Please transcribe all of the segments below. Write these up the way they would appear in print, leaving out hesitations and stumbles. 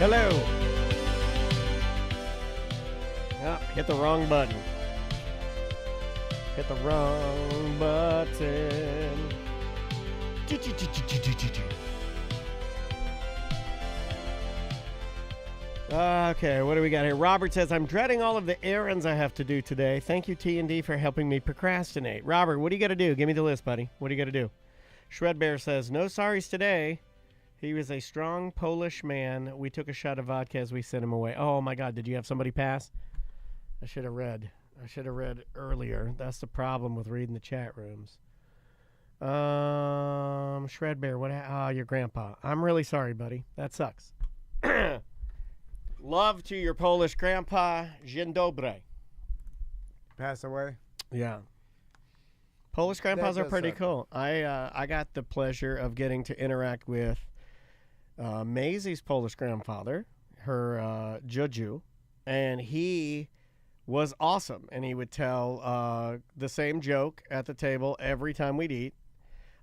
Hello. Oh, hit the wrong button. Hit the wrong button. Okay, what do we got here? Robert says, I'm dreading all of the errands I have to do today. Thank you, T&D, for helping me procrastinate. Robert, what do you got to do? Give me the list, buddy. What do you got to do? Shred Bear says, no sorries today. He was a strong Polish man. We took a shot of vodka as we sent him away. Oh, my God. Did you have somebody pass? I should have read earlier. That's the problem with reading the chat rooms. Shred Bear, your grandpa. I'm really sorry, buddy. That sucks. Love to your Polish grandpa. Dzień dobry. Pass away? Yeah. Polish grandpas are pretty cool. I got the pleasure of getting to interact with Maisie's Polish grandfather, her Juju, and he was awesome. And he would tell the same joke at the table every time we'd eat.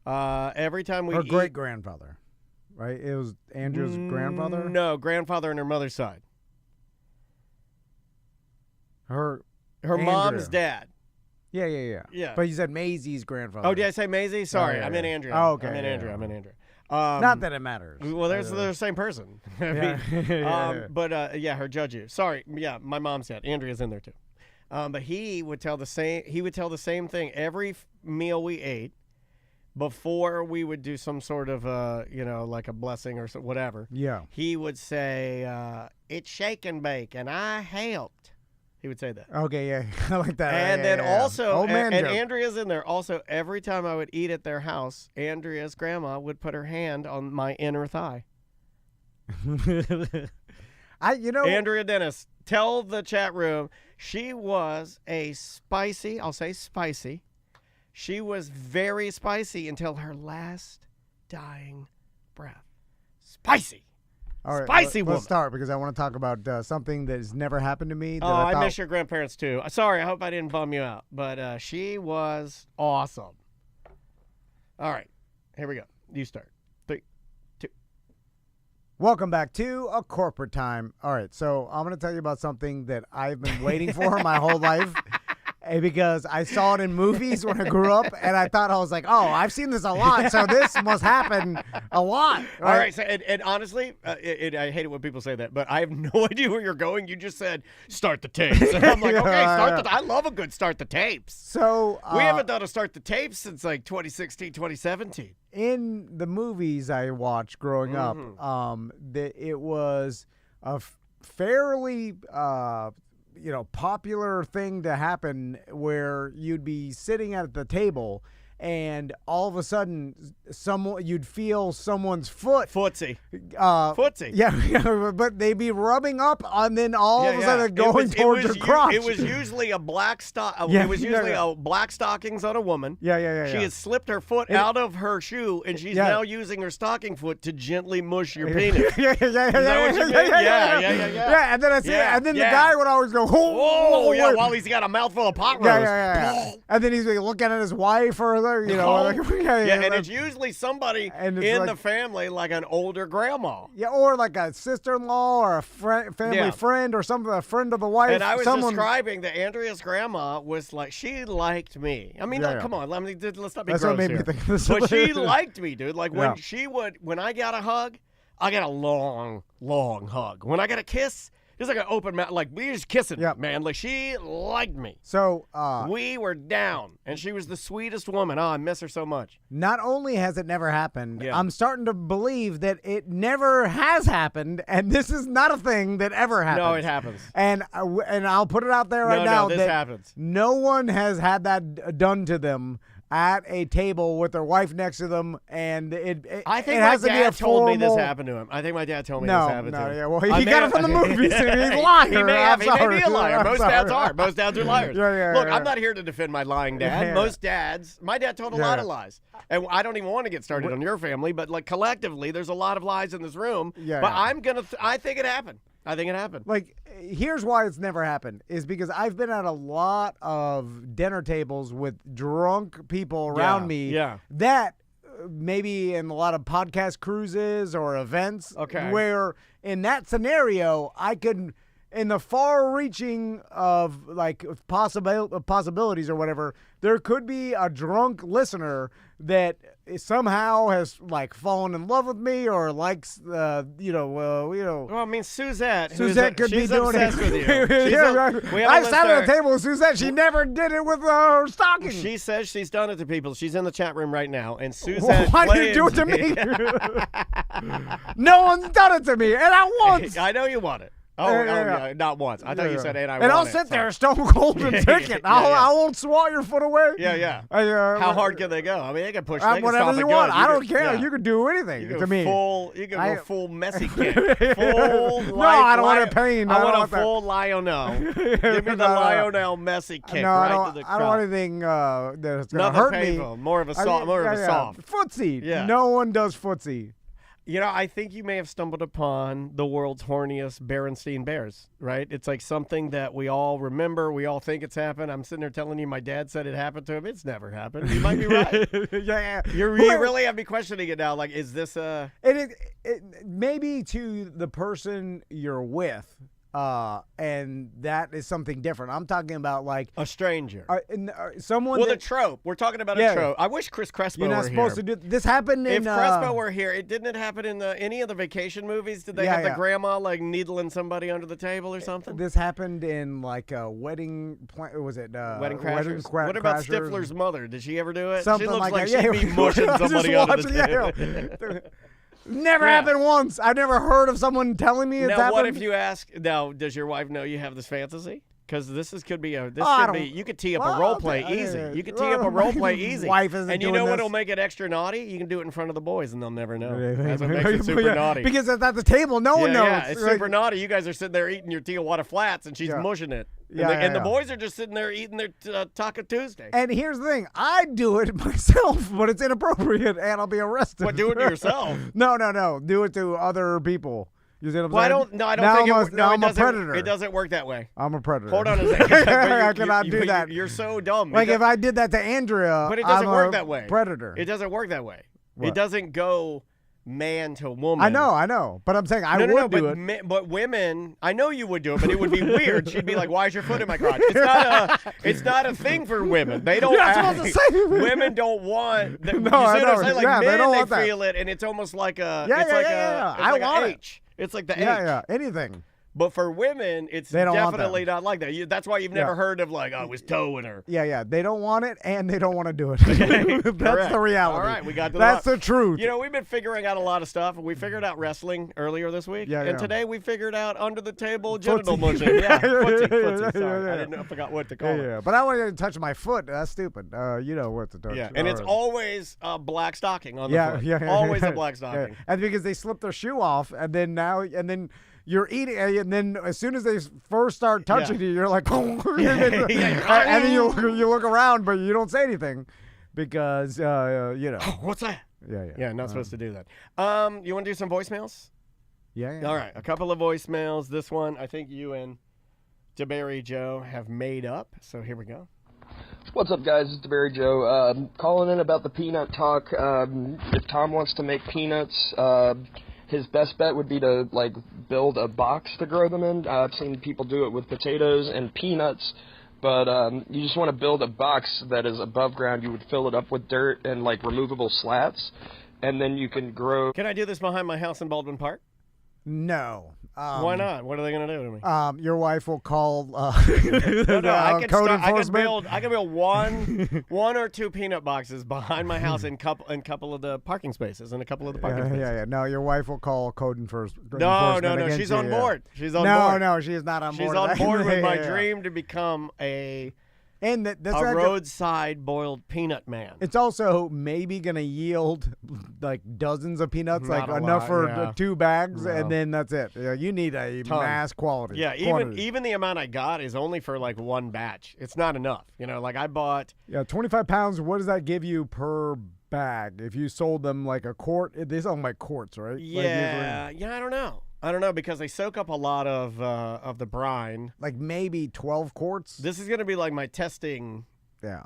Every time we Her great-grandfather, right? It was Andrew's grandfather? No, grandfather on her mother's side. Her mom's dad. Yeah. But you said Maisie's grandfather. Oh, did I say Maisie? Sorry, yeah, I'm in Andrea. Oh, okay. I'm in Andrea. Not that it matters. Well, they're the same person. But her Juju. Sorry, yeah, my mom's dad. Andrea's in there too. But he would tell the same thing every meal we ate before we would do some sort of like a blessing or whatever. Yeah. He would say, "It's shake and bake, and I helped." He would say that. Okay, yeah. I like that. And then also, and joke. Andrea's in there. Also, every time I would eat at their house, Andrea's grandma would put her hand on my inner thigh. Andrea Dennis, tell the chat room, she was a spicy, I'll say spicy. She was very spicy until her last dying breath. Spicy. All right, spicy woman. Let's start because I want to talk about something that has never happened to me. I miss your grandparents too. Sorry, I hope I didn't bum you out, but she was awesome. All right, here we go. You start. 3, 2. Welcome back to A Corporate Time. All right, so I'm going to tell you about something that I've been waiting for my whole life. Because I saw it in movies when I grew up, and I thought, I was like, oh, I've seen this a lot, so this must happen a lot. Right? All right, so, and honestly, I hate it when people say that, but I have no idea where you're going. You just said, start the tapes. And I'm like, okay, I love a good start the tapes. So we haven't done a start the tapes since like 2016, 2017. In the movies I watched growing up, it was a fairly... popular thing to happen where you'd be sitting at the table and all of a sudden you'd feel someone's footsie. Yeah, but they'd be rubbing up and then all of a sudden going towards your crotch. It was usually a black It was usually a black stockings on a woman. Yeah. She had slipped her foot out of her shoe and she's now using her stocking foot to gently mush your penis. Yeah. Is that what you mean? Yeah. Yeah, and then I see and then the guy would always go, whoa, yeah, while he's got a mouthful of pot roast. Yeah. And then he's like, looking at his wife or and it's usually somebody in the family, like an older grandma. Yeah, or like a sister-in-law or a family friend or something, a friend of the wife. And I was describing that Andrea's grandma was like, she liked me. I mean, come on, let's not be gross here. But she liked me, dude. Like when I got a hug, I got a long, long hug. When I got a kiss, it was like an open mouth, like we just kissing, man. Like she liked me. So we were down, and she was the sweetest woman. Oh, I miss her so much. Not only has it never happened, I'm starting to believe that it never has happened, and this is not a thing that ever happens. No, it happens. And I'll put it out there right now this that happens. No one has had that done to them at a table with their wife next to them, and I think it my has to be a dad told me this formal... happened to him. I think my dad told me this happened to him. Yeah, well, he got it from the movies. He's a liar. He may be a liar. Most dads are. Most dads are liars. Look, Yeah. I'm not here to defend my lying dad. Most dads, my dad told a lot of lies. And I don't even want to get started on your family, but like collectively, there's a lot of lies in this room. But I think it happened. I think it happened. Like, here's why it's never happened, is because I've been at a lot of dinner tables with drunk people around me that maybe in a lot of podcast cruises or events where in that scenario, I could, in the far-reaching of like possibilities or whatever, there could be a drunk listener that somehow has like fallen in love with me or likes, Well, I mean, Suzette could be doing obsessed it. with you. I sat at the table with Suzette. She never did it with her stocking. She says she's done it to people. She's in the chat room right now, and Suzette. Why do you do it to me? No one's done it to me, and I once. I know you want it. Yeah, not once. I thought you said, and I want it. And I'll sit there stone cold and take it. I won't swat your foot your foot away. Yeah. How hard can they go? I mean, they can push. Whatever you want. I don't care. Yeah. You can do anything to me. You can go full messy kick. No, I don't want a pain. I want a full Lionel. Give me the Lionel messy kick right to the crotch. I don't want anything that's going to hurt me. More of a soft. Footsie. Yeah. No one does footsie. I think you may have stumbled upon the world's horniest Berenstein Bears, right? It's like something that we all remember. We all think it's happened. I'm sitting there telling you my dad said it happened to him. It's never happened. You might be right. Yeah. You really have me questioning it now. Like, is this a... It maybe to the person you're with, and that is something different. I'm talking about like a stranger, someone. Well, the trope. We're talking about a trope. I wish Chris Crespo were here. You're not supposed to do this. Happened in. If Crespo were here, didn't it happen in any of the vacation movies? Did they have the grandma like needling somebody under the table or something? This happened in like a wedding. Was it Wedding Crashers? What about Stifler's mother? Did she ever do it? Something she looks like she'd be mushing somebody under the table. Never happened once. I never heard of someone telling me it's happened. Now, what if you ask? Now, does your wife know you have this fantasy? Because could be you could tee up a role play easy. You could tee up a role play easy. Wife isn't and you know doing what'll this? make it extra naughty? You can do it in front of the boys, and they'll never know. That's what makes it super naughty. Because it's at the table, no one knows. Yeah, it's super naughty. You guys are sitting there eating your Tijuana Flats, and she's mushing it. And the boys are just sitting there eating their Taco Tuesday. And here's the thing. I do it myself, but it's inappropriate, and I'll be arrested. What, do it to yourself? No. Do it to other people. You see what I'm saying? I don't think I'm a predator. It doesn't work that way. I'm a predator. Hold on a second. I cannot do that. You're so dumb. Like if I did that to Andrea, but it doesn't work that way. Predator. It doesn't work that way. What? It doesn't go man to woman. I know. But I'm saying I would do it. But women, I know you would do it, but it would be weird. She'd be like, "Why is your foot in my crotch?" It's not a thing for women. They don't. You're not supposed to say women don't want. No, I know. Like men, they don't want feel that. it, and it's almost like a. Yeah. I want it. H. It's like the H. Yeah. Anything. But for women, it's definitely not like that. That's why you've never heard of like, I was towing her. Yeah. They don't want it, and they don't want to do it. That's the reality. All right, we got That's the truth. We've been figuring out a lot of stuff. We figured out wrestling earlier this week. And today we figured out under the table genital mushing. Footsie. Sorry. I forgot what to call it. Yeah, but I wanted to touch my foot. That's stupid. You know what to touch. Yeah, and it's always a black stocking on the foot. Yeah. Always a black stocking. Yeah. And because they slip their shoe off, and then you're eating, and then as soon as they first start touching you, you're like, and then you look around, but you don't say anything because, what's that? Yeah, not supposed to do that. You want to do some voicemails? Yeah. All right, a couple of voicemails. This one, I think you and DeBerry Joe have made up, so here we go. What's up, guys? It's DeBerry Joe. Calling in about the peanut talk. If Tom wants to make peanuts, his best bet would be to, build a box to grow them in. I've seen people do it with potatoes and peanuts, but you just want to build a box that is above ground. You would fill it up with dirt and, removable slats, and then you can grow... Can I do this behind my house in Baldwin Park? No. Why not? What are they going to do to me? Your wife will call I code enforcement. I can build one or two peanut boxes behind my house in couple of the parking spaces and a couple of the parking spaces. Yeah. No, your wife will call code enforcement. No. She's on board. She's on board. No, she is not on board. She's on board with my dream to become a roadside boiled peanut man. It's also maybe going to yield dozens of peanuts, Not enough lot, for 2 bags, and then that's it. You need a mass quality. Yeah, even the amount I got is only for one batch. It's not enough. I bought 25 pounds. What does that give you per bag? If you sold them a quart, they sell them by quarts, right? Yeah, I don't know because they soak up a lot of the brine. Maybe 12 quarts. This is gonna be my testing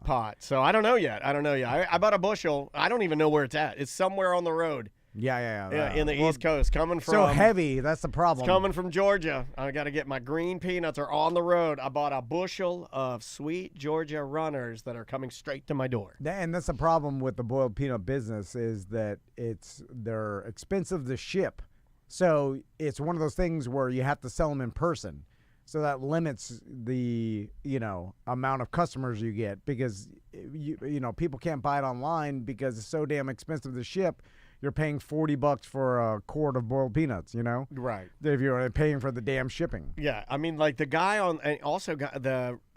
pot. So I don't know yet. I bought a bushel. I don't even know where it's at. It's somewhere on the road. Yeah. In the East Coast, coming from so heavy. That's the problem. It's coming from Georgia. I got to get my green peanuts are on the road. I bought a bushel of sweet Georgia runners that are coming straight to my door. And that's the problem with the boiled peanut business is that they're expensive to ship. So it's one of those things where you have to sell them in person. So that limits the, amount of customers you get because, people can't buy it online because it's so damn expensive to ship. You're paying $40 for a quart of boiled peanuts, Right. If you're paying for the damn shipping. Yeah. I mean, like the guy and also got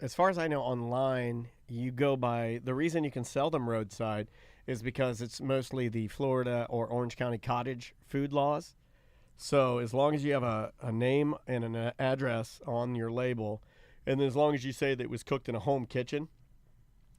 as far as I know online, you go by, the reason you can sell them roadside is because it's mostly the Florida or Orange County cottage food laws. So as long as you have a name and an address on your label, and then as long as you say that it was cooked in a home kitchen.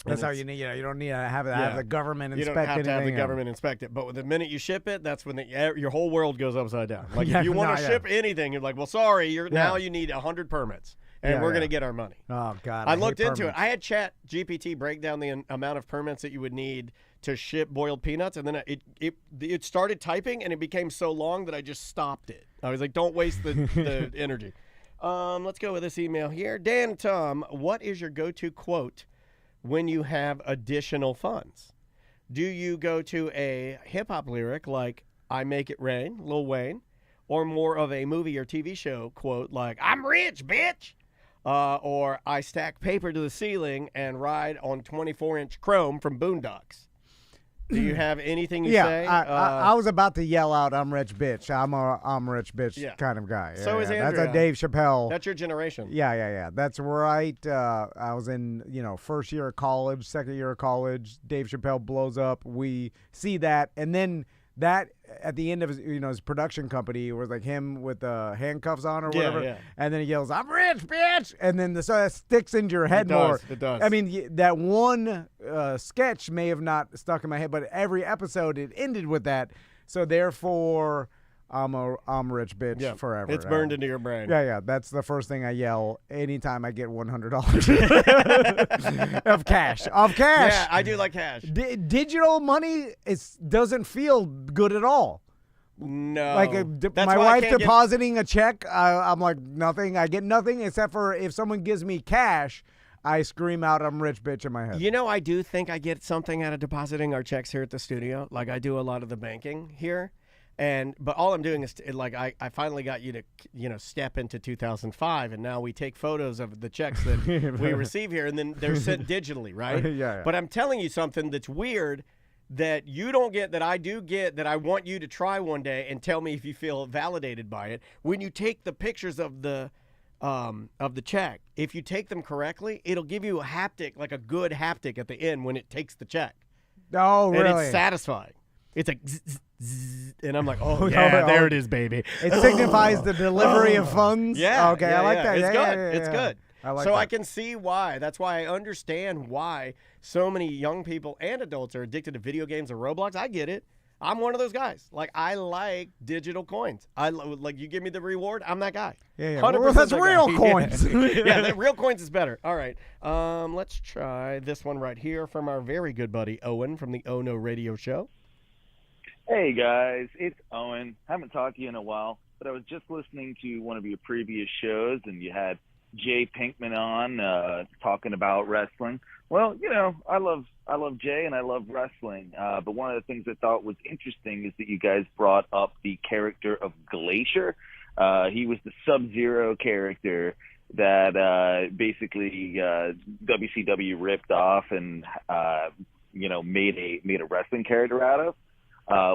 That's how you need. You don't need to have the government inspect. You don't have to have the anything. government inspect it. But the minute you ship it, that's when your whole world goes upside down. Like Yeah, if you want to no, ship anything, you're like, well, sorry, now you need 100 permits, and we're going to get our money. Oh God! I looked into permits. it. I had Chat GPT break down the amount of permits that you would need to ship boiled peanuts, and then it started typing, and it became so long that I just stopped it. I was like, don't waste the energy. Let's go with this email here. Dan, Tom, what is your go-to quote when you have additional funds? Do you go to a hip-hop lyric like I Make It Rain, Lil Wayne, or more of a movie or TV show quote like I'm rich, bitch, or I stack paper to the ceiling and ride on 24-inch chrome from Boondocks? Do you have anything you say? I was about to yell out, "I'm rich, bitch." I'm a rich, bitch kind of guy. So is Andrea. That's a Dave Chappelle. That's your generation. Yeah. That's right. I was in, first year of college, second year of college. Dave Chappelle blows up. We see that, and then that at the end of his, his production company was like him with the handcuffs on or whatever. Yeah. And then he yells, "I'm rich, bitch!" And then so that sticks into your head more. It does. I mean, that one sketch may have not stuck in my head, but every episode it ended with that. So therefore, I'm a rich bitch forever. It's burned into your brain. Yeah. That's the first thing I yell anytime I get $100 of cash. Yeah, I do like cash. Digital money doesn't feel good at all. No. Like That's my why I wife can't depositing a check, I'm like, nothing. I get nothing except for if someone gives me cash, I scream out, "I'm rich, bitch," in my head. I do think I get something out of depositing our checks here at the studio. Like I do a lot of the banking here. But all I'm doing is I finally got you to step into 2005, and now we take photos of the checks that we receive here, and then they're sent digitally, right? Yeah. But I'm telling you something that's weird that you don't get, that I do get, that I want you to try one day and tell me if you feel validated by it. When you take the pictures of the check, if you take them correctly, it'll give you a haptic, like a good haptic at the end when it takes the check. Oh, really? And it's satisfying. It's like zzz, zzz, zzz, and I'm like, oh yeah, there it is, baby. It signifies the delivery of funds. Yeah. Okay, I like that. It's good. Yeah. It's good. I like so that. I can see why. That's why I understand why so many young people and adults are addicted to video games or Roblox. I get it. I'm one of those guys. Like I like digital coins. Like you give me the reward, I'm that guy. Yeah. 100% Well, that's that real guy. coins. Yeah, real coins is better. All right. Let's try this one right here from our very good buddy Owen from the Oh No Radio Show. Hey guys, it's Owen. Haven't talked to you in a while, but I was just listening to one of your previous shows, and you had Jay Pinkman on talking about wrestling. Well, I love Jay and I love wrestling, but one of the things I thought was interesting is that you guys brought up the character of Glacier. He was the Sub-Zero character that basically WCW ripped off and made a wrestling character out of.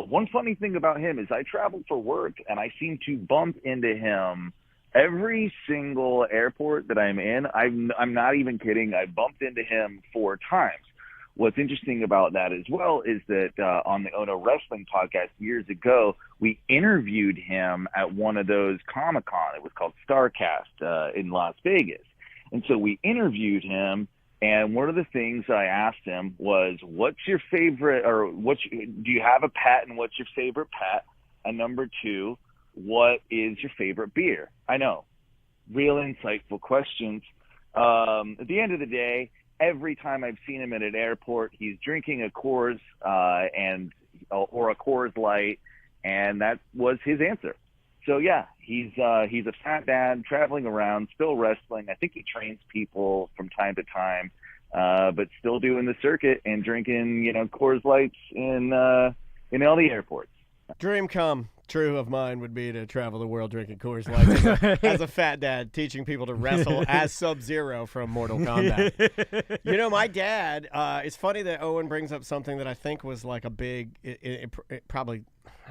One funny thing about him is I travel for work, and I seem to bump into him every single airport that I'm in. I'm not even kidding. I bumped into him 4 times. What's interesting about that as well is that on the Ono Wrestling podcast years ago, we interviewed him at one of those Comic-Con. It was called StarCast in Las Vegas. And so we interviewed him. And one of the things I asked him was, what's your favorite, or do you have a pet, and what's your favorite pet? And number 2, what is your favorite beer? I know, real insightful questions. At the end of the day, every time I've seen him at an airport, he's drinking a Coors or a Coors Light, And that was his answer. So yeah, he's a fat dad traveling around, still wrestling. I think he trains people from time to time, but still doing the circuit and drinking, Coors Lights in all the airports. Dream come true of mine would be to travel the world drinking Coors Lights as a fat dad, teaching people to wrestle as Sub-Zero from Mortal Kombat. My dad, it's funny that Owen brings up something that I think was like a big, it probably,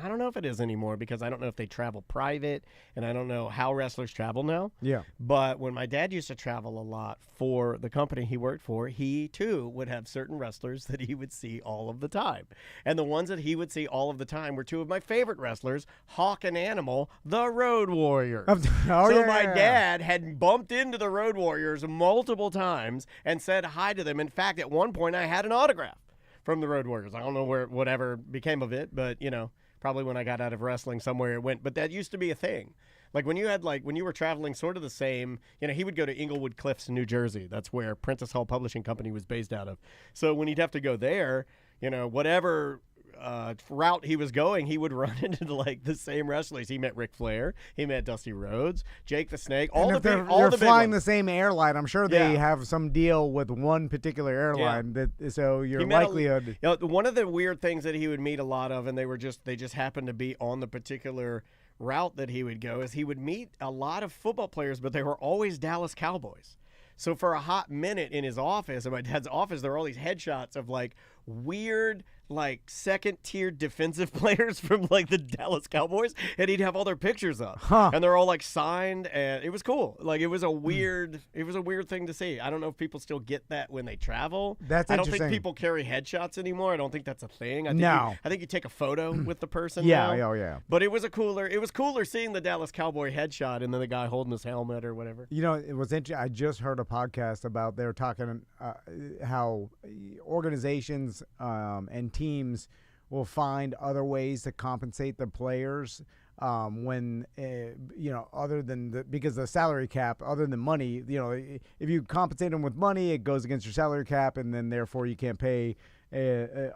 I don't know if it is anymore because I don't know if they travel private and I don't know how wrestlers travel now. Yeah. But when my dad used to travel a lot for the company he worked for, he too would have certain wrestlers that he would see all of the time. And the ones that he would see all of the time were two of my favorite wrestlers, Hawk and Animal, the Road Warriors. My dad had bumped into the Road Warriors multiple times and said hi to them. In fact, at one point I had an autograph from the Road Warriors. I don't know whatever became of it, but probably when I got out of wrestling somewhere it went. But that used to be a thing. Like when you were traveling sort of the same, he would go to Inglewood Cliffs in New Jersey. That's where Princess Hall Publishing Company was based out of. So when he'd have to go there, whatever route he was going, he would run into the same wrestlers. He met Ric Flair, he met Dusty Rhodes, Jake the Snake, you're flying the same airline. I'm sure they have some deal with one particular airline so your likelihood. One of the weird things that he would meet a lot of, and they just happened to be on the particular route that he would go, is he would meet a lot of football players, but they were always Dallas Cowboys. So for a hot minute in his office, in my dad's office, there were all these headshots of weird, second-tier defensive players from the Dallas Cowboys, and he'd have all their pictures up, and they're all signed, and it was cool. It was a weird thing to see. I don't know if people still get that when they travel. That's I don't interesting. think people carry headshots anymore. I don't think that's a thing. No. I think you take a photo with the person. Yeah, now. yeah. But it was cooler seeing the Dallas Cowboy headshot and then the guy holding his helmet or whatever. It was interesting. I just heard a podcast about they were talking how organizations and teams will find other ways to compensate the players when other than because the salary cap, other than money, if you compensate them with money, it goes against your salary cap, and then therefore you can't pay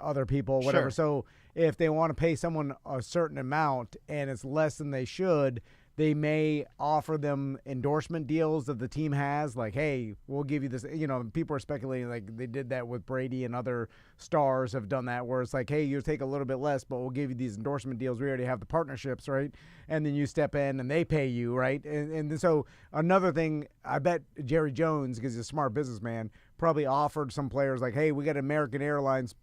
other people, whatever. Sure. So if they want to pay someone a certain amount and it's less than they should, they may offer them endorsement deals that the team has, hey, we'll give you this. People are speculating they did that with Brady, and other stars have done that, where it's hey, you'll take a little bit less, but we'll give you these endorsement deals. We already have the partnerships, right? And then you step in and they pay you, right? And so another thing, I bet Jerry Jones, because he's a smart businessman, probably offered some players hey, we got American Airlines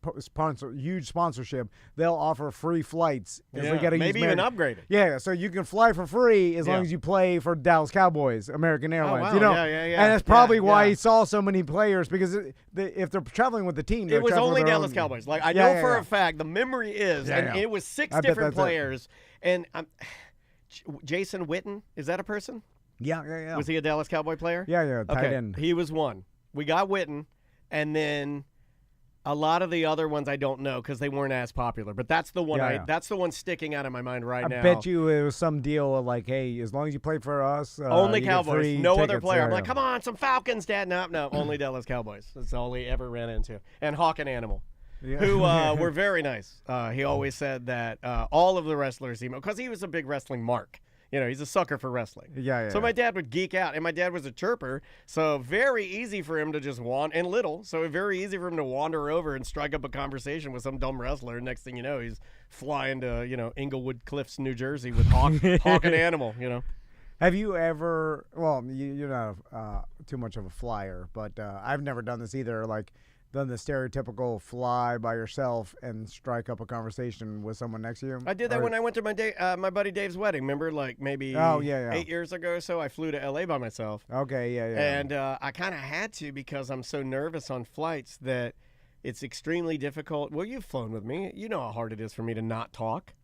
huge sponsorship. They'll offer free flights. Maybe even upgrade it. Yeah, so you can fly for free as long as you play for Dallas Cowboys, American Airlines. Oh, wow. And that's probably why he saw so many players, because if they're traveling with the team, it was only Dallas Cowboys. I know for a fact, the memory is, it was six different players. And Jason Witten, is that a person? Yeah. Was he a Dallas Cowboy player? Yeah, tight end. He was one. We got Witten, and then a lot of the other ones I don't know because they weren't as popular. But that's the one. That's the one sticking out of my mind now. I bet you it was some deal of hey, as long as you play for us, only Cowboys, no other player. Yeah, I'm come on, some Falcons, Dad. No, only Dallas Cowboys. That's all he ever ran into. And Hawk and Animal. Yeah. Who were very nice. He always said that all of the wrestlers, because he was a big wrestling mark. He's a sucker for wrestling. Yeah. So my dad would geek out, and my dad was a chirper, so very easy for him to just and little, so very easy for him to wander over and strike up a conversation with some dumb wrestler. Next thing you know, he's flying to, Inglewood Cliffs, New Jersey with Hawk and Animal, Have you ever, well, you're not too much of a flyer, but I've never done this either, done the stereotypical fly by yourself and strike up a conversation with someone next to you? I did that when I went to my buddy Dave's wedding. Remember, maybe 8 years ago or so, I flew to L.A. by myself. Okay, yeah. And I kind of had to because I'm so nervous on flights that it's extremely difficult. Well, you've flown with me. You know how hard it is for me to not talk.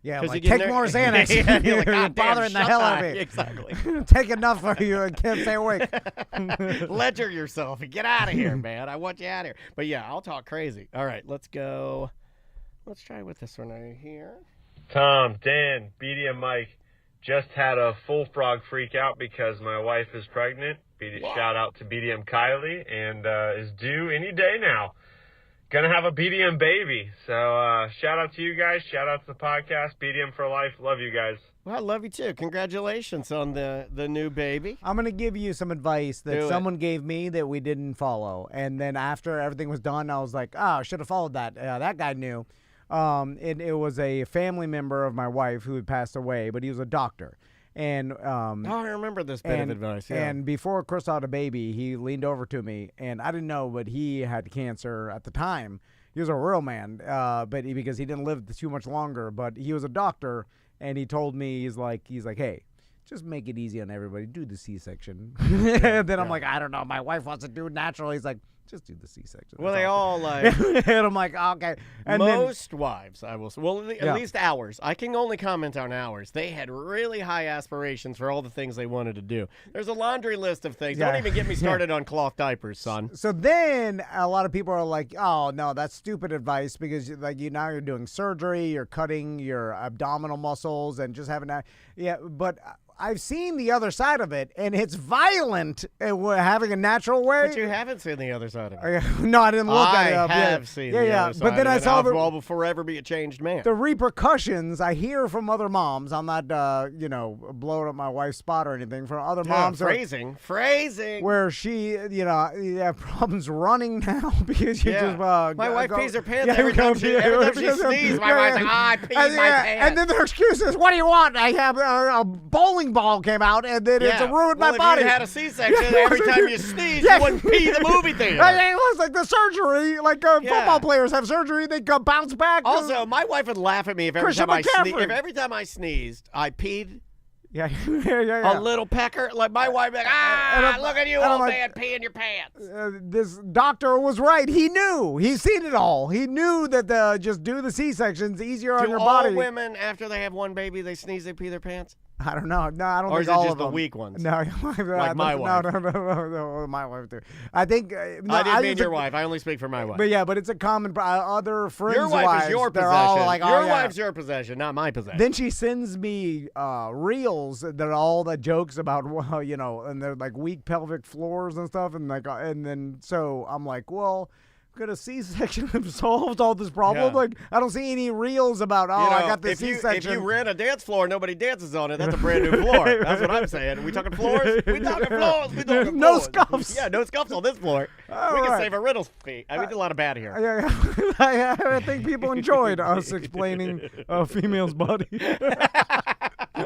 Yeah, take more Xanax. You're You're bothering the hell out of me. Exactly. Take enough for you and can't stay awake. Ledger yourself and get out of here, man. I want you out of here. But yeah, I'll talk crazy. All right, let's go. Let's try with this one right here. Tom, Dan, Beatty, and Mike just had a full frog freak out because my wife is pregnant. Shout out to BDM Kylie, and is due any day now. gonna have a BDM baby. So shout out to you guys. Shout out to the podcast. BDM for life. Love you guys. Well, I love you too. Congratulations on the new baby. I'm going to give you some advice that Do it. someone gave me that we didn't follow. And then after everything was done, I was like, oh, I should have followed that. That guy knew. It was a family member of my wife who had passed away, but he was a doctor. And I remember this bit of advice. Yeah. And before Chris had a baby, he leaned over to me, and I didn't know, but he had cancer at the time. He was a real man, because he didn't live too much longer. But he was a doctor, and he told me, he's like, hey, just make it easy on everybody. Do the C-section. And then I'm like, I don't know. My wife wants to do it natural. He's like, just do the C-section. Well, they all like. And I'm like, okay. And most wives, I will say. Well, at Yeah. least ours. I can only comment on ours. They had really high aspirations for all the things they wanted to do. There's a laundry list of things. Yeah. Don't even get me started on cloth diapers, son. So then a lot of people are like, oh, no, that's stupid advice because now you're doing surgery, you're cutting your abdominal muscles and just having that. Yeah, but I've seen the other side of it, and it's violent having a natural way. But you haven't seen the other side of it. No, I didn't look at it. I have seen the other side But then of I it. saw I'll forever be a changed man. the repercussions I hear from other moms. I'm not, blowing up my wife's spot or anything. From other moms, phrasing. where she, you have problems running now because you just. My wife pees her pants Yeah, every time she sneezes. My wife's like, I pee my pants. And then their excuse is, what do you want? I have a bowling ball came out, and then it's ruined my body. If you had a C-section, every time you sneeze, you wouldn't pee the movie theater. It was like the surgery, like football players have surgery, they go bounce back. Also, my wife would laugh at me if every time I sneezed, I peed. Yeah. A little pecker. Like my wife, look at you, old man, peeing your pants. This doctor was right. He knew. He's seen it all. He knew that just do the C-section's easier on your body. Do all women, after they have one baby, they sneeze, they pee their pants? I don't know. No, I don't or think is it all just of the them. weak ones? No, like my wife. No, my wife too. I think. No, I didn't mean your wife. I only speak for my wife. But it's a common. Other friends' your wife wives, is your they're possession. all like, your wife's your possession, not my possession. Then she sends me reels that are all the jokes about, and they're like weak pelvic floors and stuff, and then so I'm like, well. Could a C-section have solved all this problem? Yeah. Like, I don't see any reels about, I got the C-section. If you rent a dance floor and nobody dances on it, that's a brand new floor. That's what I'm saying. Are we talking floors? We talking floors. We talking No floors. scuffs. Yeah, no scuffs on this floor. We can save a riddles fee. We did a lot of bad here. Yeah. I think people enjoyed us explaining a female's body.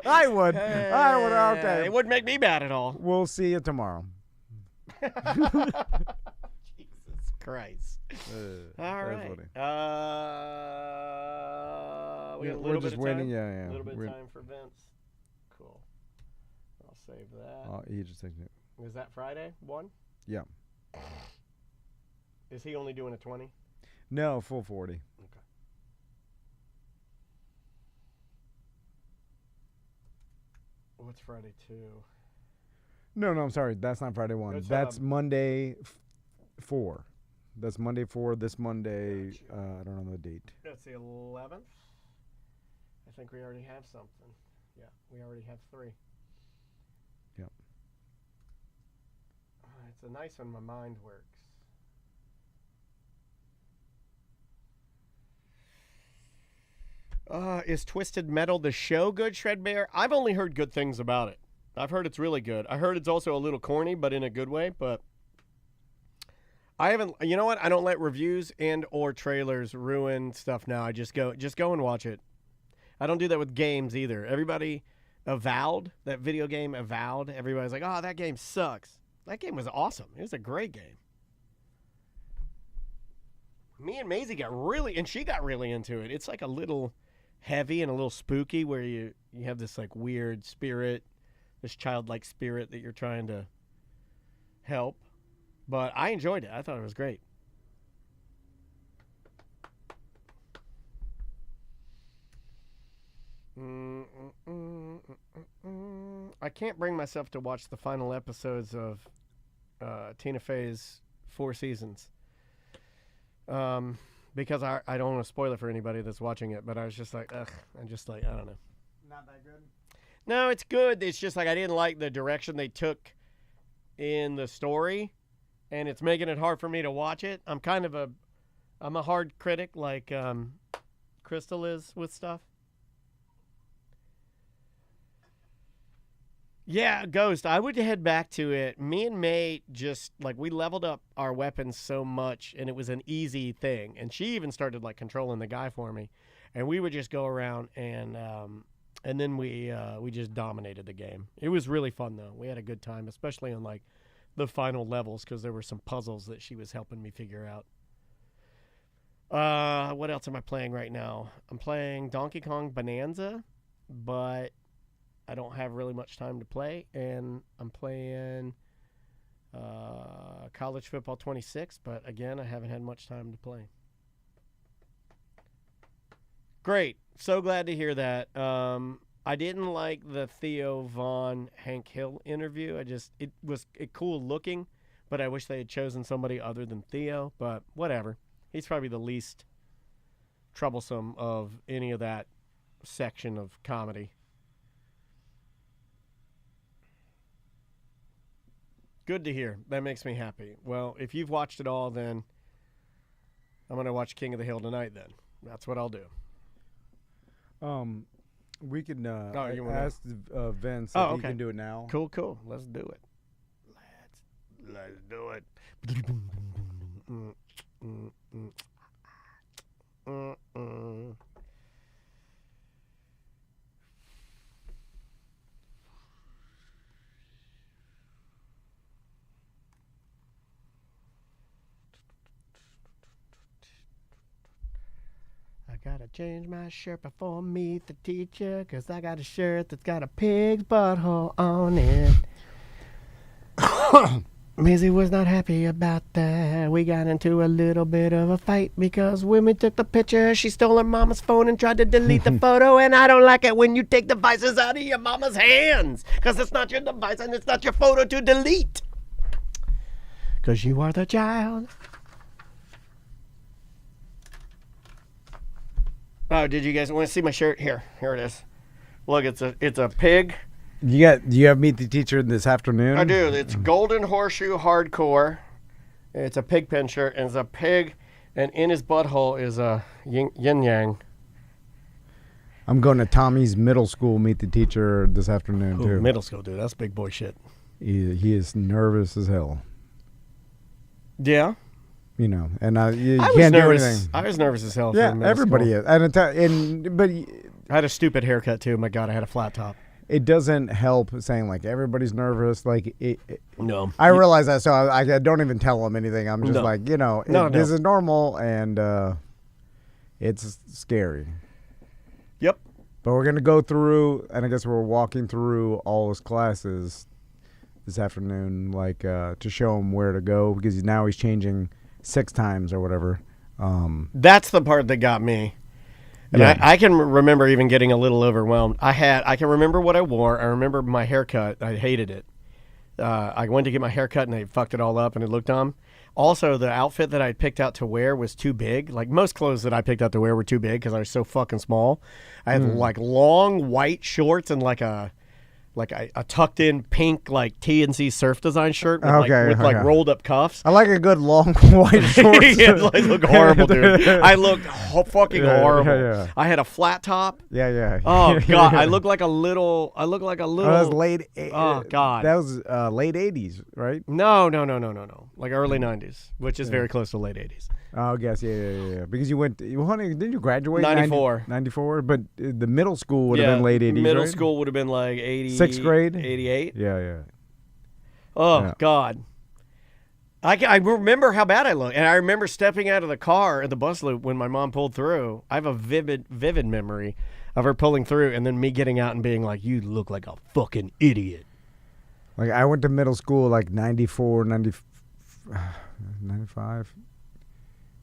I would. Okay. It wouldn't make me mad at all. We'll see you tomorrow. Jesus Christ. All right. We got a little bit of waiting. time. Yeah. A little bit of time for Vince. Cool. I'll save that. He just taking it. Is that Friday? 1? Yeah. Is he only doing a 20? No, full 40. Okay. What's Friday 2? No, I'm sorry. That's not Friday 1. That's Monday 4. That's Monday 4. This Monday, I don't know the date. That's the 11th. I think we already have something. Yeah, we already have 3. Yep. It's a nice one. My mind works. Is Twisted Metal the show good, Shred Bear? I've only heard good things about it. I've heard it's really good. I heard it's also a little corny, but in a good way. But I haven't. You know what? I don't let reviews and or trailers ruin stuff now. I just go and watch it. I don't do that with games either. Everybody Avowed, that video game Avowed. Everybody's like, "Oh, that game sucks." That game was awesome. It was a great game. Me and Maisie got really into it. It's like a little heavy and a little spooky, where you have this like weird spirit, this childlike spirit that you're trying to help. But I enjoyed it. I thought it was great. I can't bring myself to watch the final episodes of Tina Fey's 4 Seasons. Because I don't want to spoil it for anybody that's watching it, but I was just like, ugh. I'm just like, I don't know. Not that good? No, it's good. It's just like I didn't like the direction they took in the story, and it's making it hard for me to watch it. I'm kind of I'm a hard critic like Crystal is with stuff. Yeah, Ghost, I would head back to it. Me and May just, like, we leveled up our weapons so much, and it was an easy thing. And she even started, like, controlling the guy for me. And we would just go around, and then we just dominated the game. It was really fun, though. We had a good time, especially on, like, the final levels, because there were some puzzles that she was helping me figure out. What else am I playing right now? I'm playing Donkey Kong Bonanza, but I don't have really much time to play, and I'm playing College Football 26, but again, I haven't had much time to play. Great. So glad to hear that. I didn't like the Theo Von Hank Hill interview. It was cool looking, but I wish they had chosen somebody other than Theo, but whatever. He's probably the least troublesome of any of that section of comedy. Good to hear. That makes me happy. Well, if you've watched it all, then I'm going to watch King of the Hill tonight then. That's what I'll do. We can you wanna- ask Vince if Oh, he okay. can do it now. Cool. Let's do it. Let's do it. I gotta change my shirt before I meet the teacher, 'cause I got a shirt that's got a pig's butthole on it. Maisie was not happy about that. We got into a little bit of a fight because when we took the picture, she stole her mama's phone and tried to delete the photo, and I don't like it when you take devices out of your mama's hands, 'cause it's not your device and it's not your photo to delete. 'Cause you are the child. Oh, did you guys want to see my shirt? Here it is. Look, it's a pig. Do you have Meet the Teacher this afternoon? I do. It's Golden Horseshoe Hardcore. It's a pig pen shirt, and it's a pig, and in his butthole is a yin yang. I'm going to Tommy's middle school Meet the Teacher this afternoon too. Middle school, dude. That's big boy shit. He is nervous as hell. Yeah. You know, and you I was can't do nervous. anything. I was nervous as hell. Yeah, for middle everybody school. is. But I had a stupid haircut too. My God, I had a flat top. it doesn't help saying like everybody's nervous. Like No. I realize that, so I don't even tell them anything. I'm just No. like, you know, No. this is normal, and it's scary. Yep. But we're gonna go through, and I guess we're walking through all his classes this afternoon, like to show him where to go, because now he's changing 6 times or whatever. That's the part that got me. And Yeah. I can remember even getting a little overwhelmed. I can remember what I wore. I remember my haircut. I hated it. I went to get my haircut, and they fucked it all up, and it looked dumb. Also, the outfit that I picked out to wear was too big. Like, most clothes that I picked out to wear were too big because I was so fucking small. I had, like, long white shorts and, like a tucked-in pink, like, TNC surf design shirt with, Okay. rolled-up cuffs. I like a good long white shorts. Yeah, I look horrible, dude. I looked fucking Yeah, horrible. yeah. I had a flat top. Yeah. Oh God, I look like a little. Oh, that was late. Oh, God. that was late '80s, right? No. Like early '90s, which is very close to late '80s. Oh, I guess yeah. Because didn't you graduate? 94. 94, but the middle school would have Yeah, been late '80s. Middle right? school would have been like 80. 6th grade? 88. Yeah. Oh Yeah. God. I remember how bad I looked, and I remember stepping out of the car at the bus loop when my mom pulled through. I have a vivid memory of her pulling through, and then me getting out and being like, "You look like a fucking idiot." Like I went to middle school like 94, 95,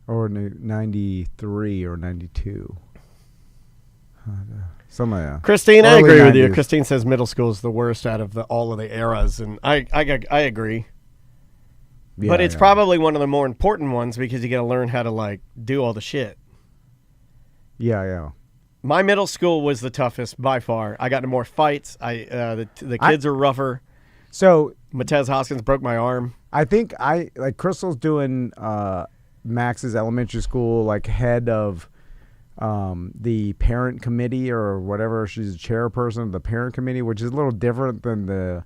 or 93 or 92. Something like that. Christine, I Early agree with you. 90s. Christine says middle school is the worst out of all of the eras, and I agree. But it's probably one of the more important ones because you got to learn how to like do all the shit. Yeah. My middle school was the toughest by far. I got into more fights. The kids are rougher. So Matez Hoskins broke my arm. I think Crystal's doing Max's elementary school, like head of the parent committee or whatever. She's a chairperson of the parent committee, which is a little different than the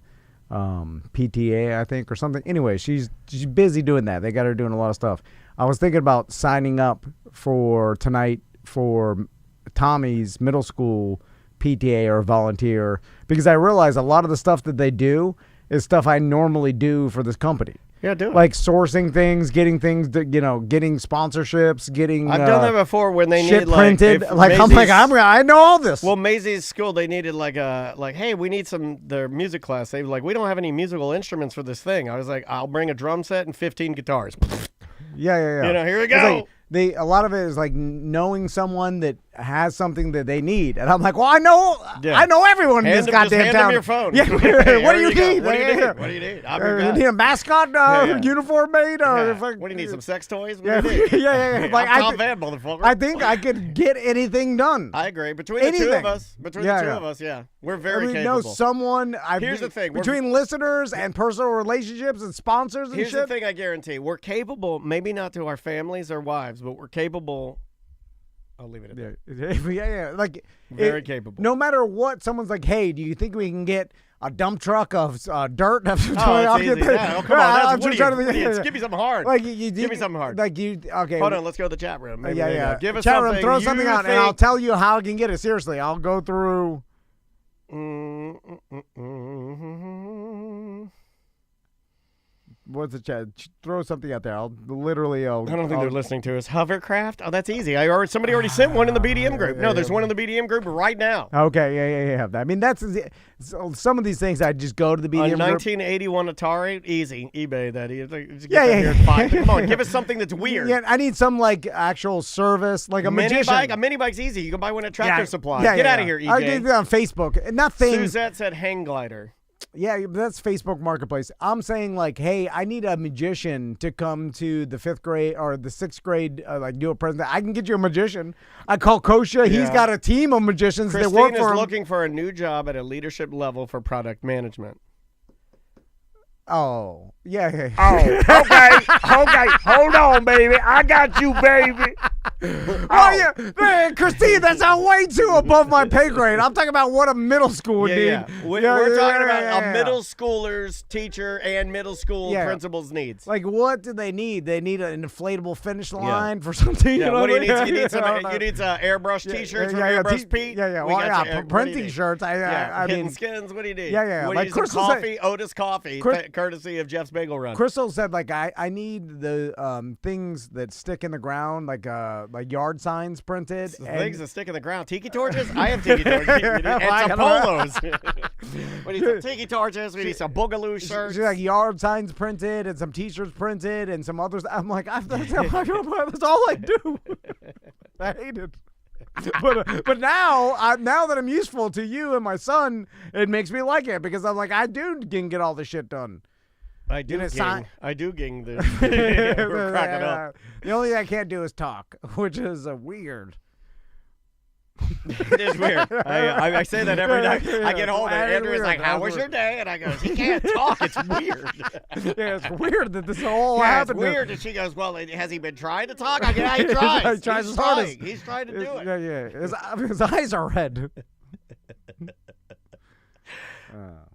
PTA, I think, or something. Anyway, she's busy doing that. They got her doing a lot of stuff. I was thinking about signing up for tonight for Tommy's middle school PTA or volunteer, because I realize a lot of the stuff that they do is stuff I normally do for this company. Yeah, do it. Like sourcing things, getting things, getting sponsorships, getting. I've done that before when they shit need printed. I know all this. Well, Maisie's school, they needed hey, we need their music class. They were like, we don't have any musical instruments for this thing. I was like, I'll bring a drum set and 15 guitars. Yeah. Here we go. A lot of it is like knowing someone that has something that they need, and I'm like, well, I know everyone in this goddamn town. Hand them your phone. Yeah. What do you need? What do you need? I'm your You guy. need a mascot uniform made? What do you need? Some sex toys? What Yeah, do you need? yeah. Like, I'm Tom Van, motherfucker. I think I could get anything done. I agree. Between the two of us, we're very capable. Know someone. Here's the thing. Between listeners and personal relationships and sponsors and Here's shit. the thing I guarantee. We're capable, maybe not to our families or wives, but we're capable. I'll leave it at that. Yeah. Like very capable. No matter what, someone's like, "Hey, do you think we can get a dump truck of dirt?" It's easy. Yeah, come on. Give me something hard. Like give me something hard. Like you. Okay. Hold on. Let's go to the chat room. Maybe give us chat something. Room, throw something out, think... and I'll tell you how I can get it. Seriously, I'll go through. What's the chat? Throw something out there. I don't think they're listening to us. Hovercraft? Oh, that's easy. Somebody already sent one in the BDM group. No, there's one in the BDM group right now. Okay, yeah. I mean, that's some of these things. I just go to the BDM group. 1981 Atari, easy. eBay that. Yeah. Come on, give us something that's weird. Yeah, I need some like actual service, like a magician. A mini bike's easy. You can buy one at Tractor Supply. Yeah, Get out of here, EJ. I did that on Facebook. Nothing. Suzette said hang glider. Yeah, but that's Facebook Marketplace. I'm saying like, hey, I need a magician to come to the 5th grade or the 6th grade, do a presentation. I can get you a magician. I call Kosha. Yeah. He's got a team of magicians that work for him. Christine is looking for a new job at a leadership level for product management. Oh, yeah. Oh, okay. Hold on, baby. I got you, baby. Yeah. Man, Christine, that's way too above my pay grade. I'm talking about what a middle school would need. Yeah. We're talking about a middle schooler's teacher and middle school principal's needs. Like, what do they need? They need an inflatable finish line for something. Yeah. What do you need? You need some airbrush T-shirts from Airbrush Pete. Yeah. Printing shirts. I mean, skins. What do you need? Yeah. What do you need? Some coffee, Otis Coffee, courtesy of Jeff's Bagel Run. Crystal said, like, I need the things that stick in the ground, like yard signs printed. Things that stick in the ground. Tiki torches? I have tiki torches. And some polos. We need some tiki torches. We need some boogaloo shirts. She's like yard signs printed and some T-shirts printed and some others. I'm like, that's all I do. I hate it. But now that I'm useful to you and my son, it makes me like it because I'm like, I can get all this shit done. I do ging this. We're cracking up. The only thing I can't do is talk, which is weird. It is weird. I say that every night. I get home and Andrew's like, how was your day? And I go, he can't talk. It's weird. Yeah, it's weird that this all happened. It's weird. And she goes, well, has he been trying to talk? I go, yeah, he tries. He tries his hardest. He's trying to do it. Yeah. His eyes are red.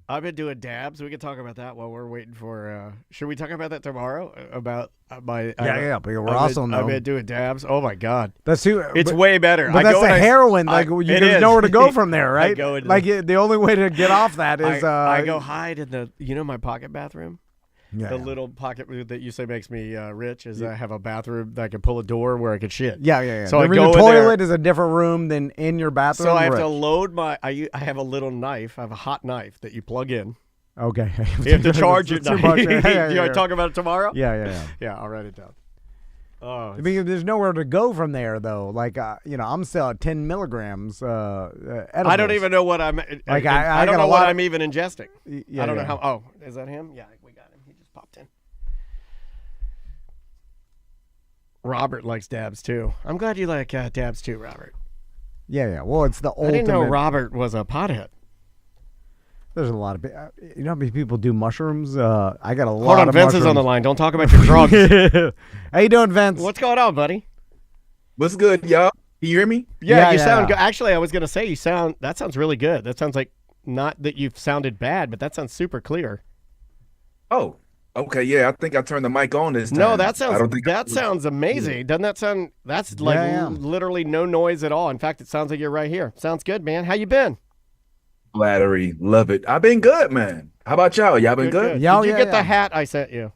I've been doing dabs. We can talk about that while we're waiting for. Should we talk about that tomorrow? About my. But we're also I've been doing dabs. Oh my god, it's way better. But that's the heroin. There's nowhere to go from there, right? The only way to get off that is I go hide in the my pocket bathroom. Yeah, the little pocket that you say makes me rich is I have a bathroom that I can pull a door where I can shit. Yeah. So the toilet is a different room than in your bathroom. So I have to load I have a little knife. I have a hot knife that you plug in. Okay. You have to charge it. You want to talk about it tomorrow? Yeah. Yeah, I'll write it down. Oh, I mean, there's nowhere to go from there, though. Like, I'm still at 10 milligrams. Edibles. I don't even know what I'm. Like, I don't know what I'm even ingesting. I don't know how. Oh, is that him? Yeah, we got him. He just popped in. Robert likes dabs too. I'm glad you like dabs too, Robert. Yeah. Well, it's the ultimate. I didn't know Robert was a pothead. There's a lot of you know how many people do mushrooms? I got a lot. Hold on, of Vince mushrooms. is on the line. Don't talk about your drugs. How you doing, Vince? What's going on, buddy? What's good, y'all? Can you hear me? Yeah, you sound good. Actually, I was gonna say that sounds really good. That sounds like, not that you've sounded bad, but that sounds super clear. Oh, okay. Yeah, I think I turned the mic on this time. No, that I don't think sounds amazing. Doesn't that sound? That's like literally no noise at all. In fact, it sounds like you're right here. Sounds good, man. How you been? Flattery, love it. I've been good, man. How about y'all? Y'all been good? Did you get the hat I sent you?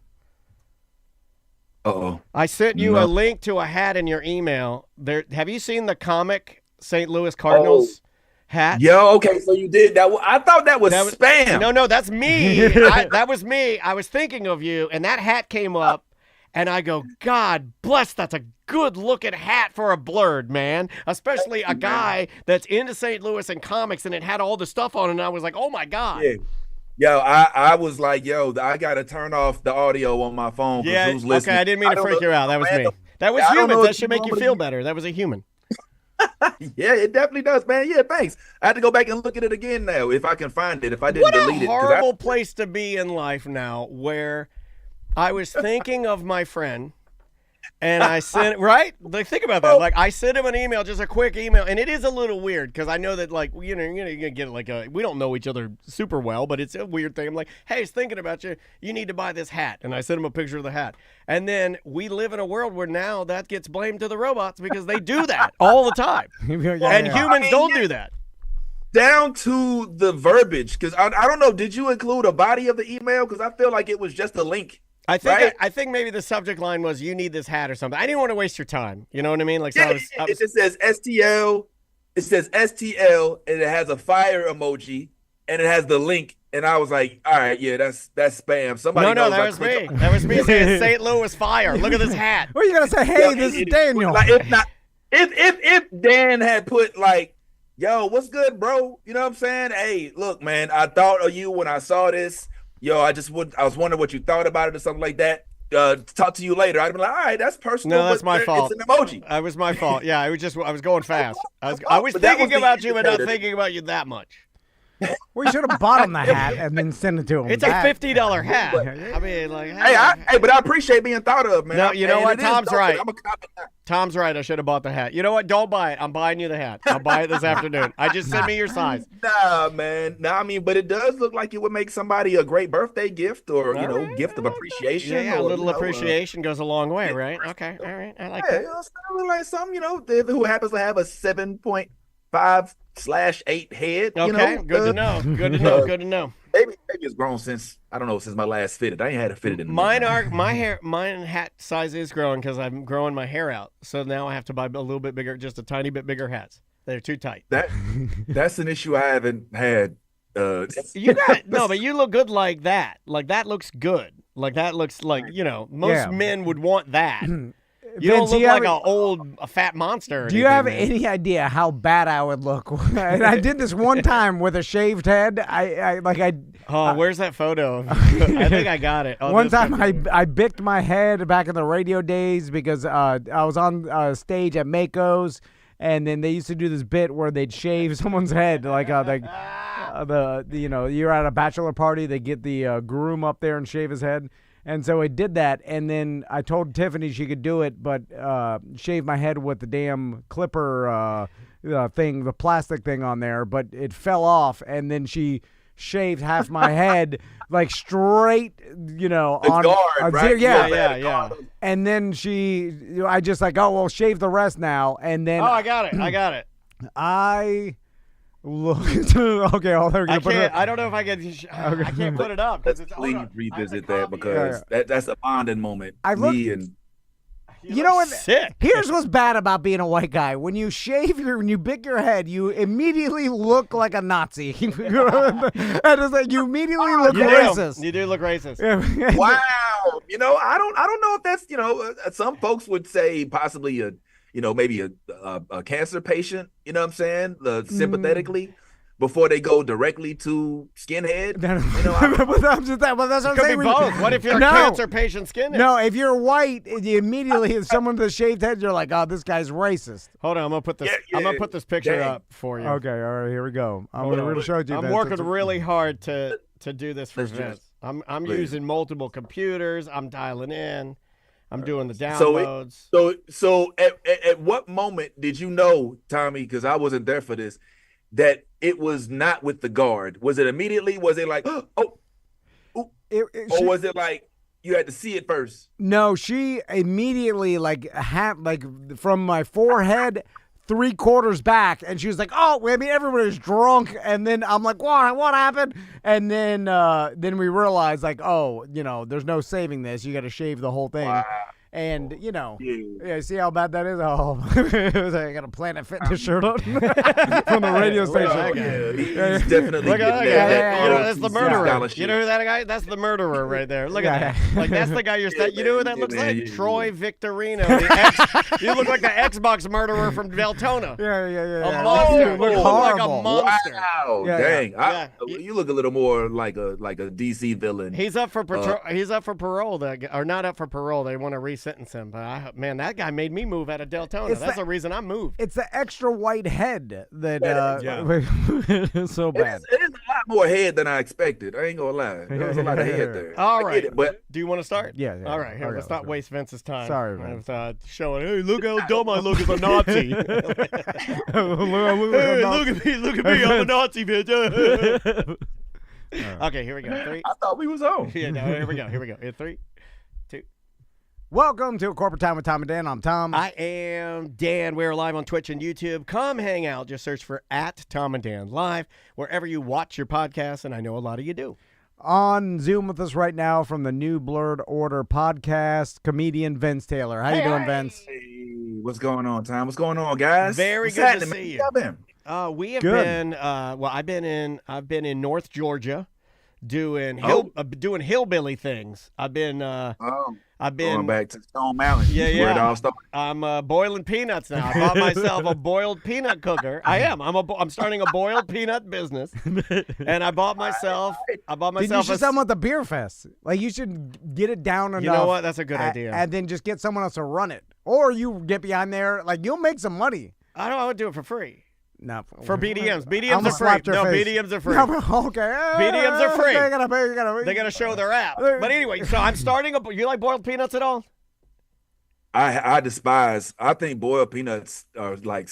Uh-oh. I sent you a link to a hat in your email. Have you seen the comic St. Louis Cardinals hat? Yo, okay, so you did that. I thought that was spam. No, that's me. That was me. I was thinking of you, and that hat came up, and I go, God bless, that's a good-looking hat for a blurred, man. Especially a guy that's into St. Louis and comics, and it had all the stuff on it, and I was like, oh, my God. Yeah. Yo, I was like, yo, I got to turn off the audio on my phone. Yeah, who's listening? okay, I didn't mean to freak you out. That was me. That was human. That should make you feel better. That was a human. Yeah, it definitely does, man. Yeah, thanks. I had to go back and look at it again now if I can find it, if I didn't delete it. What a horrible place to be in life now, where I was thinking of my friend, and I sent, right? Like, think about that. Like, I sent him an email, just a quick email, and it is a little weird because I know that, like, you're gonna get like we don't know each other super well, but it's a weird thing. I'm like, hey, he's thinking about you. You need to buy this hat, and I sent him a picture of the hat. And then we live in a world where now that gets blamed to the robots because they do that all the time, and humans don't do that. Down to the verbiage, because I don't know. Did you include a body of the email? Because I feel like it was just a link. I think maybe the subject line was "You need this hat" or something. I didn't want to waste your time. You know what I mean? Like, it just says STL. It says STL, and it has a fire emoji, and it has the link. And I was like, all right, yeah, that's spam. Somebody No, that was me. That was me saying St. Louis fire. Look at this hat. What are you gonna say? Hey, this is Daniel. Like, if Dan had put like, yo, what's good, bro? You know what I'm saying? Hey, look, man, I thought of you when I saw this. Yo, I was wondering what you thought about it or something like that. Talk to you later. I'd be like, all right, that's personal. No, that's my fault. It's an emoji. That was my fault. Yeah, I was going fast. I was thinking about you, but not thinking about you that much. We should have bought him the hat and then sent it to him. It's a $50 hat. I mean, like, hey, but I appreciate being thought of, man. No, you know what? Tom's right. I'm a cop. Tom's right. I should have bought the hat. You know what? Don't buy it. I'm buying you the hat. I'll buy it this afternoon. Just send me your size. Nah, man. Nah, I mean, but it does look like it would make somebody a great birthday gift or, gift of appreciation. Yeah, a little appreciation goes a long way, right? Okay. All right. I like that. It's look like something, who happens to have a 7.5/8 head. Okay, good to know. Good to know. Good to know. Maybe it's grown since my last fitted. I ain't had it fitted in. Mine hat size is growing because I'm growing my hair out. So now I have to buy a little bit bigger, just a tiny bit bigger hats. They're too tight. That's an issue I haven't had. You got but you look good like that. Like that looks good. Like that looks like most men would want that. You Vince, don't look like a fat monster. Do you have any idea how bad I would look? And I did this one time with a shaved head. Where's that photo? I think I got it. One time I bicked my head back in the radio days because I was on stage at Mako's, and then they used to do this bit where they'd shave someone's head, you're at a bachelor party, they get the groom up there and shave his head. And so I did that, and then I told Tiffany she could do it, but shave my head with the damn clipper thing, the plastic thing on there, but it fell off, and then she shaved half my head, like straight, on guard, right? Yeah. And then I just like, oh, well, shave the rest now, and then... Oh, I got it. Look, okay, I don't know if I can. I can't put it up because it's. Please revisit that because that's a bonding moment. You know what? Sick. Here's what's bad about being a white guy: when you when you bick your head, you immediately look like a Nazi. And it's like you immediately look racist. You do look racist. Wow. I don't know if that's. Some folks would say possibly maybe a cancer patient. You know what I'm saying? Sympathetically. before they go directly to skinhead. No, You know, but that's what I'm Could be saying. both. What if you're a cancer patient skinhead? No, if you're white, you immediately, if someone with a shaved head, you're like, oh, this guy's racist. Hold on, I'm gonna put this. I'm gonna put this picture up for you. Okay, all right, here we go. I'm Hold going on. to show you. I'm Vince. working really hard to do this for Let's Vince. just- I'm please. using multiple computers. I'm dialing in. I'm doing the So downloads. So at what moment did you know, Tommy, because I wasn't there for this, that it was not with the guard? Was it immediately? Was it like, or was it like you had to see it first? No, she immediately like from my forehead 3/4 back, and she was like, "Oh, I mean, everybody's drunk." And then I'm like, "What happened?" And then we realized like, "Oh, there's no saving this. You got to shave the whole thing." Wow. And yeah, see how bad that is. Oh, I got a Planet Fitness shirt on from the radio station. Yeah, he's definitely Look at that guy. That's the murderer. scholarship. You know who that guy? That's the murderer right there. Look at that. Like that's the guy you're. You know who that looks like? Troy Victorino. You look like the Xbox murderer from Deltona. Yeah. A monster. You look You look like a horrible. monster. Wow, Yeah, dang! yeah. You look a little more like a DC villain. He's up for he's up for parole. Or not up for parole. They want to resentence him. But man, that guy made me move out of Deltona. That's the reason I moved. It's the extra white head that is so bad. It is a lot more head than I expected. I ain't gonna lie. There was a lot of head there. All I right, get it, but do you want to start? Yeah. All right, here. Okay, Let's not waste Vince's time. Sorry, Vince. With, showing, hey, look how dumb I look as a Nazi. Hey, look at me, I'm a Nazi, Vince. Okay, here we go. 3. I thought we was on. Yeah, no, here we go. In 3, 2. Welcome to Corporate Time with Tom and Dan. I'm Tom. I am Dan. We're live on Twitch and YouTube. Come hang out. Just search for @Tom and Dan Live wherever you watch your podcasts, and I know a lot of you do. On Zoom with us right now from the New Blurred Order podcast, comedian Vince Taylor. How you doing, Vince? Hey, what's going on, Tom? What's going on, guys? Very What's good to happening, see man? you. How been? We have Good. been. I've been in North Georgia, doing doing hillbilly things. I've been Going back to Stone Mountain. Yeah. Where it all started. I'm boiling peanuts now. I bought myself a boiled peanut cooker. I am. I'm starting a boiled peanut business, and I bought myself. Dude, you should sell them at the beer fest. Like you should get it down enough. You know what? That's a good idea. And then just get someone else to run it, or you get behind there. Like you'll make some money. I would do it for free. No, For BDMs. I'm BDMs gonna are free. slap your No, face. BDMs are free. No, okay. BDMs are free. They They got to show their app. But anyway, so I'm starting you like boiled peanuts at all? I despise. I think boiled peanuts are like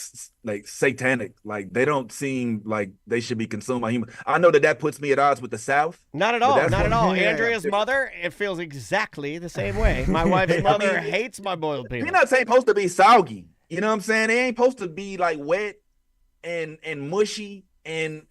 satanic. Like they don't seem like they should be consumed by humans. I know that puts me at odds with the South. Not at But all. that's Not what- at all. Yeah. Andrea's mother, it feels exactly the same way. My wife's mother hates my boiled peanuts. Peanuts ain't supposed to be soggy. You know what I'm saying? They ain't supposed to be like wet and mushy and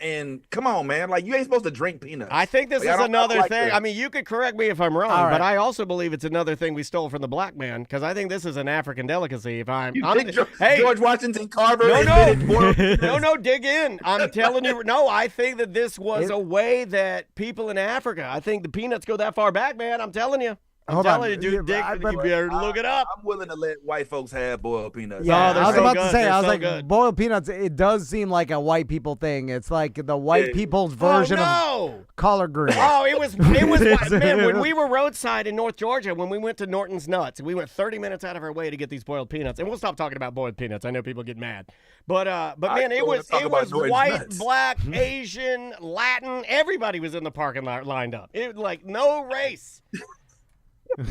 come on, man. Like you ain't supposed to drink peanuts. I think this Like, I is don't another like thing. that. I mean, you could correct me if I'm wrong, All right. but I also believe it's another thing we stole from the black man because I think this is an African delicacy. If I'm, You I'm think hey, George Washington Carver No, invented boiled no, dig in. I'm telling you, no, I think that this was a way that people in Africa, I think the peanuts go that far back, man. I'm telling you. I'm telling you, dude, dig, you better look it up. I'm willing to let white folks have boiled peanuts. Yeah, they're I was so about good. to say, They're I was so like, good. boiled peanuts, it does seem like a white people thing. It's like the white people's version of Oh, collard greens. no. It was man, when we were roadside in North Georgia, when we went to Norton's Nuts, we went 30 minutes out of our way to get these boiled peanuts. And we'll stop talking about boiled peanuts. I know people get mad. But man, it was Norton's white, Nuts. black, Asian, Latin. Everybody was in the parking lot lined up. It like no race.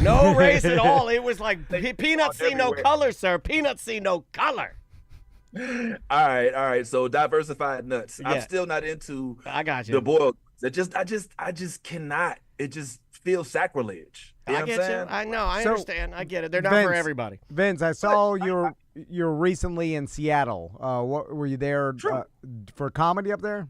No race at all. It was like peanuts see no everywhere. color, sir. Peanuts see no color. All right. So diversified nuts. Yeah. I'm still not into I got you. the boiled. I just cannot. It just feels sacrilege. You know I what get I'm you. saying? I know. I So, understand. I get it. They're not for Vince, everybody. Vince, I saw you're recently in Seattle. What were you there True. for comedy up there?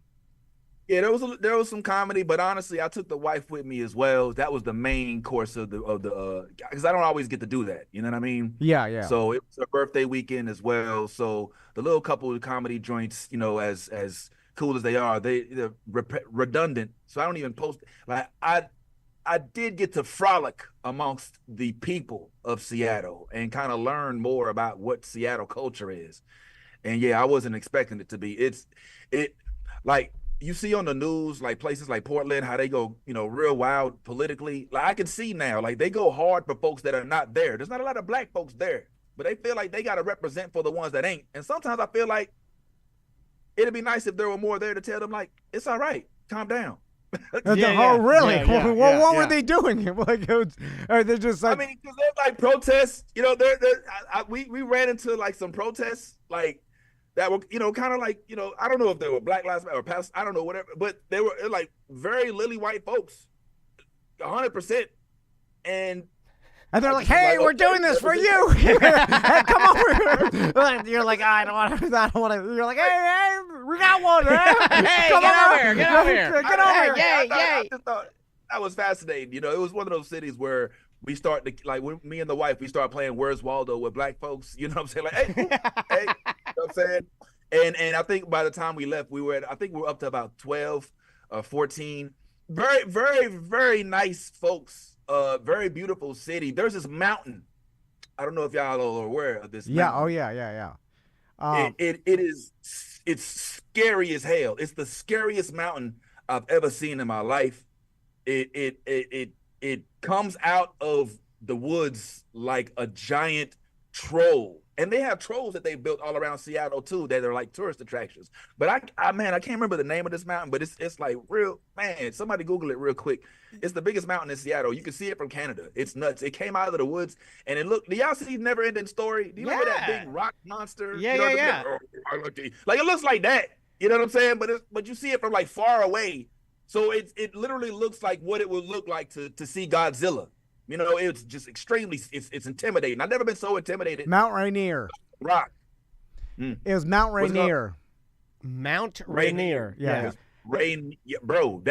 Yeah, there was some comedy, but honestly, I took the wife with me as well. That was the main course of the because I don't always get to do that. You know what I mean? Yeah. So it was her birthday weekend as well. So the little couple of comedy joints, as cool as they are, they're redundant. So I don't even post. Like I did get to frolic amongst the people of Seattle and kind of learn more about what Seattle culture is. And yeah, I wasn't expecting it to be. Like you see on the news, like places like Portland, how they go, real wild politically. Like I can see now, like they go hard for folks that are not there. There's not a lot of black folks there, but they feel like they got to represent for the ones that ain't. And sometimes I feel like it'd be nice if there were more there to tell them, like, it's all right, calm down. Oh, really? What were yeah. they doing? Like, or they're just like. I mean, because there's like protests. We ran into like some protests, like that were, kind of like, I don't know if they were Black Lives Matter or past, I don't know, whatever, but they were like very lily white folks, 100%, and they're like, "Hey, we're doing this for you. Hey, come over." You're like, "I don't want to." You're like, "Hey, we got one. Hey, come get over over here. Get over here. Get over here." I just thought that was fascinating. It was one of those cities where we start to, like, when me and the wife, we start playing Where's Waldo with black folks. You know what I'm saying? Like, hey, hey, you know what I'm saying? And I think by the time we left, we were up to about 12, 14. Very, very, very nice folks. Very beautiful city. There's this mountain. I don't know if y'all are aware of this. Yeah. Mountain. Oh, yeah. It's scary as hell. It's the scariest mountain I've ever seen in my life. It comes out of the woods like a giant troll. And they have trolls that they built all around Seattle too that are like tourist attractions. But I can't remember the name of this mountain, but it's like real, man, somebody Google it real quick. It's the biggest mountain in Seattle. You can see it from Canada. It's nuts. It came out of the woods and it looked, do y'all see Never Ending Story? Do you remember that big rock monster? Yeah. Like it looks like that. You know what I'm saying? But you see it from like far away. So it literally looks like what it would look like to see Godzilla. It's just extremely, it's intimidating. I've never been so intimidated. Mount Rainier. Rock. It was Mount Rainier. Mount Rainier. Yeah. Bro,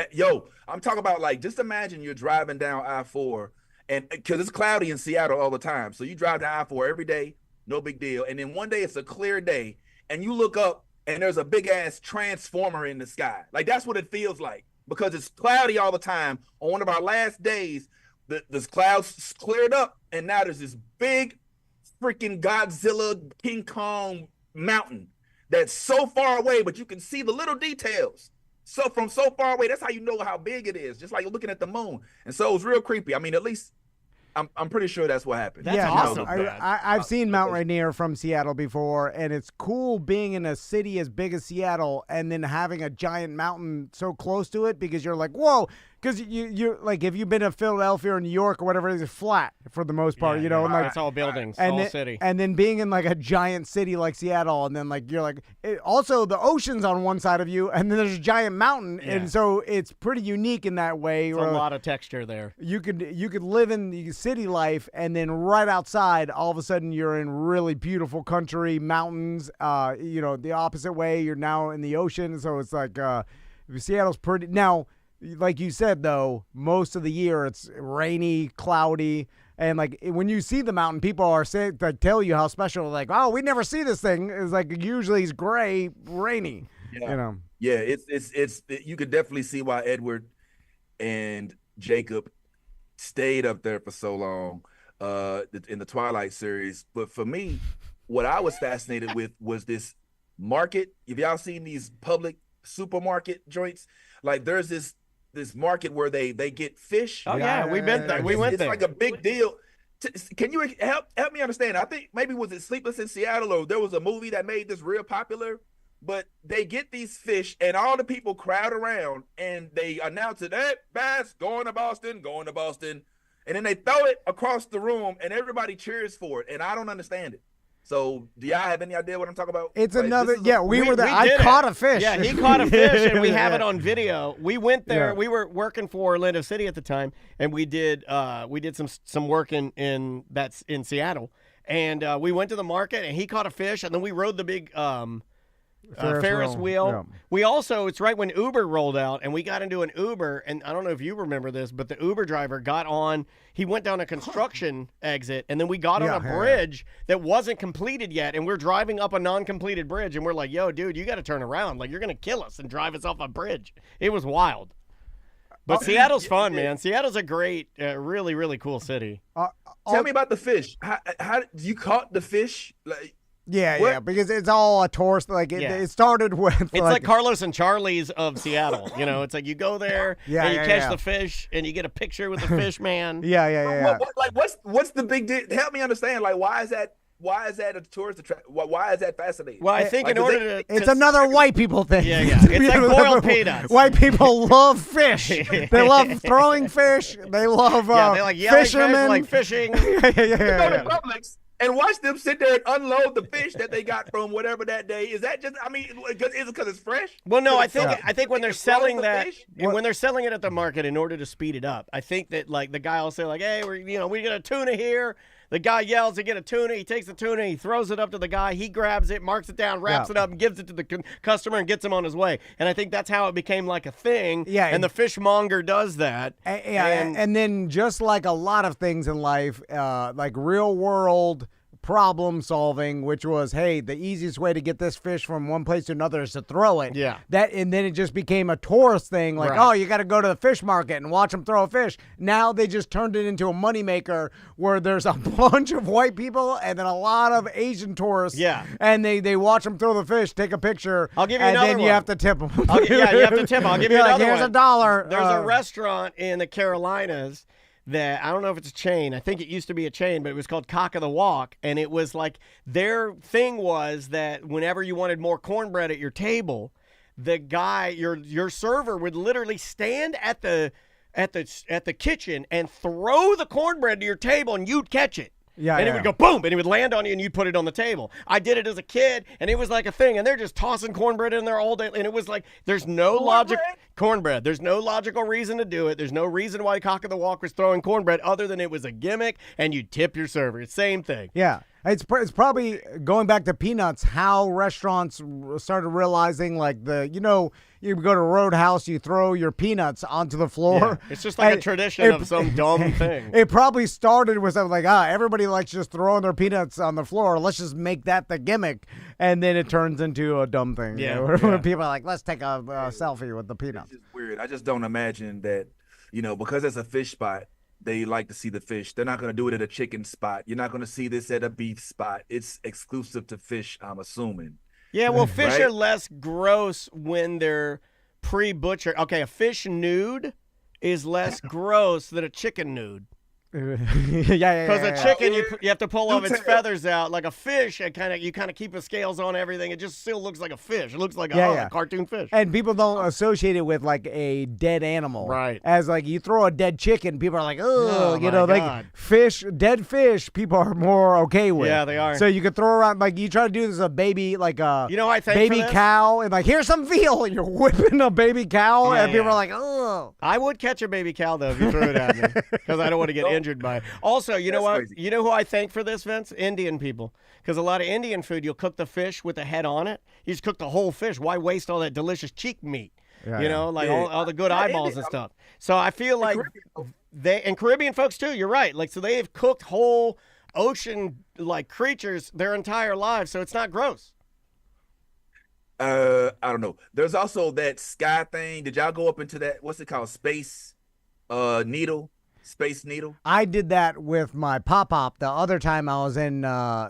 I'm talking about, like, just imagine you're driving down I-4 and because it's cloudy in Seattle all the time. So you drive down I-4 every day, no big deal. And then one day it's a clear day and you look up and there's a big ass transformer in the sky. Like, that's what it feels like because it's cloudy all the time. On one of our last days, the clouds cleared up and now there's this big freaking Godzilla King Kong mountain that's so far away, but you can see the little details. So from so far away, that's how you know how big it is, just like you're looking at the moon. And so it was real creepy. I mean, at least I'm pretty sure that's what happened. That's awesome. I've seen Mount Rainier from Seattle before, and it's cool being in a city as big as Seattle and then having a giant mountain so close to it because you're like, whoa. Because you're like, if you've been to Philadelphia or New York or whatever it is, it's flat for the most part, and like it's all buildings, and all then, city. And then being in like a giant city like Seattle, and then like you're like, also the ocean's on one side of you, and then there's a giant mountain, and so it's pretty unique in that way. It's a lot of texture there. You could live in the city life, and then right outside, all of a sudden you're in really beautiful country, mountains. The opposite way, you're now in the ocean. So it's like Seattle's pretty now. Like you said, though, most of the year it's rainy, cloudy, and like when you see the mountain, people are saying, like, tell you how special. Like, oh, we never see this thing. It's like usually it's gray, rainy. Yeah. Yeah, it's you could definitely see why Edward and Jacob stayed up there for so long in the Twilight series. But for me, what I was fascinated with was this market. Have y'all seen these public supermarket joints? Like there's this market where they get fish. Oh yeah, we've been there. We went there. It's like a big deal. Can you help me understand? I think maybe was it Sleepless in Seattle, or there was a movie that made this real popular. But they get these fish, and all the people crowd around, and they announce it. Hey, bass going to Boston, and then they throw it across the room, and everybody cheers for it. And I don't understand it. So, do y'all have any idea what I'm talking about? It's like, another, we were there. I caught a fish. Yeah, he caught a fish, and we have it on video. We went there. Yeah. We were working for Orlando City at the time, and we did some work in Seattle, and we went to the market, and he caught a fish, and then we rode the big Ferris wheel. Yeah. We also, it's right when Uber rolled out, and we got into an Uber, and I don't know if you remember this, but the Uber driver got on, he went down a construction exit, and then we got on a bridge that wasn't completed yet, and we're driving up a non-completed bridge, and we're like, yo, dude, you got to turn around. Like, you're going to kill us and drive us off a bridge. It was wild. But Seattle's fun, man. Seattle's a great, really, really cool city. Tell me about the fish. How you caught the fish? Like, Yeah, What? yeah, because it's all a tourist. Like it started with. It's like Carlos and Charlie's of Seattle. You know, it's like you go there and you catch the fish and you get a picture with the fish man. Yeah. What's the big deal? Help me understand. Like, why is that a tourist attraction? Why is that fascinating? Well, I think like, in order to it's another white people thing. Yeah. It's like boiled peanuts. White people love fish. They love throwing fish. They love they like yelling fishermen. fish, like fishing. Go to Publix and watch them sit there and unload the fish that they got from whatever that day. Is that just? I mean, is it because it's fresh? Well, no, I think when they're selling that, fish? when they're selling it at the market in order to speed it up, I think that like the guy will say like, hey, we got a tuna here. The guy yells to get a tuna. He takes the tuna. He throws it up to the guy. He grabs it, marks it down, wraps it up, and gives it to the customer and gets him on his way. And I think that's how it became like a thing. Yeah, and the fishmonger does that. And then just like a lot of things in life, like real world problem solving, which was, hey, the easiest way to get this fish from one place to another is to throw it. Yeah. And then it just became a tourist thing, like, oh, you got to go to the fish market and watch them throw a fish. Now they just turned it into a moneymaker where there's a bunch of white people and then a lot of Asian tourists. Yeah. And they watch them throw the fish, take a picture. I'll give you and another then one. you have to tip them. You have to tip them. I'll give you You're another like, here's one. $1. There's a restaurant in the Carolinas that I don't know if it's a chain. I think it used to be a chain, but it was called Cock of the Walk. And it was like their thing was that whenever you wanted more cornbread at your table, the guy, your server would literally stand at the kitchen and throw the cornbread to your table and you'd catch it. Yeah, and it would go boom, and it would land on you, and you'd put it on the table. I did it as a kid, and it was like a thing, and they're just tossing cornbread in there all day, and it was like there's no cornbread. There's no logical reason to do it. There's no reason why Cock of the Walk was throwing cornbread other than it was a gimmick, and you tip your server. Same thing. Yeah. It's probably going back to Peanuts, how restaurants started realizing like you go to Roadhouse, you throw your peanuts onto the floor. Yeah. It's just like a tradition of some dumb thing. It probably started with something like, everybody likes just throwing their peanuts on the floor. Let's just make that the gimmick. And then it turns into a dumb thing. Yeah. Where people are like, let's take a selfie with the peanuts. It's just weird. I just don't imagine that, because it's a fish spot, they like to see the fish. They're not going to do it at a chicken spot. You're not going to see this at a beef spot. It's exclusive to fish, I'm assuming. Yeah, well, fish Right? are less gross when they're pre-butchered. Okay, a fish nude is less gross than a chicken nude. Yeah. Because a chicken, you have to pull off its tell. feathers out. Like a fish, you kind of keep the scales on everything. It just still looks like a fish. It looks like a cartoon fish. And people don't associate it with like a dead animal. Right. As like you throw a dead chicken, people are like, oh, my like God. dead fish, people are more okay with. Yeah, they are. So you could throw around, like you try to do this as a baby, like a I think baby for this? cow, and like, here's some veal, and you're whipping a baby cow, and people are like, oh. I would catch a baby cow, though, if you threw it at me. Because I don't want to get injured by it. Also, you know what? crazy. You know who I thank for this, Vince? Indian people. Because a lot of Indian food, you'll cook the fish with the head on it. You just cook the whole fish. Why waste all that delicious cheek meat? All the good eyeballs and stuff. So I feel like and Caribbean folks too, you're right. Like, so they have cooked whole ocean like creatures their entire lives, so it's not gross. I don't know. There's also that sky thing. Did y'all go up into that? What's it called? Space needle? Space Needle? I did that with my pop-up the other time I was in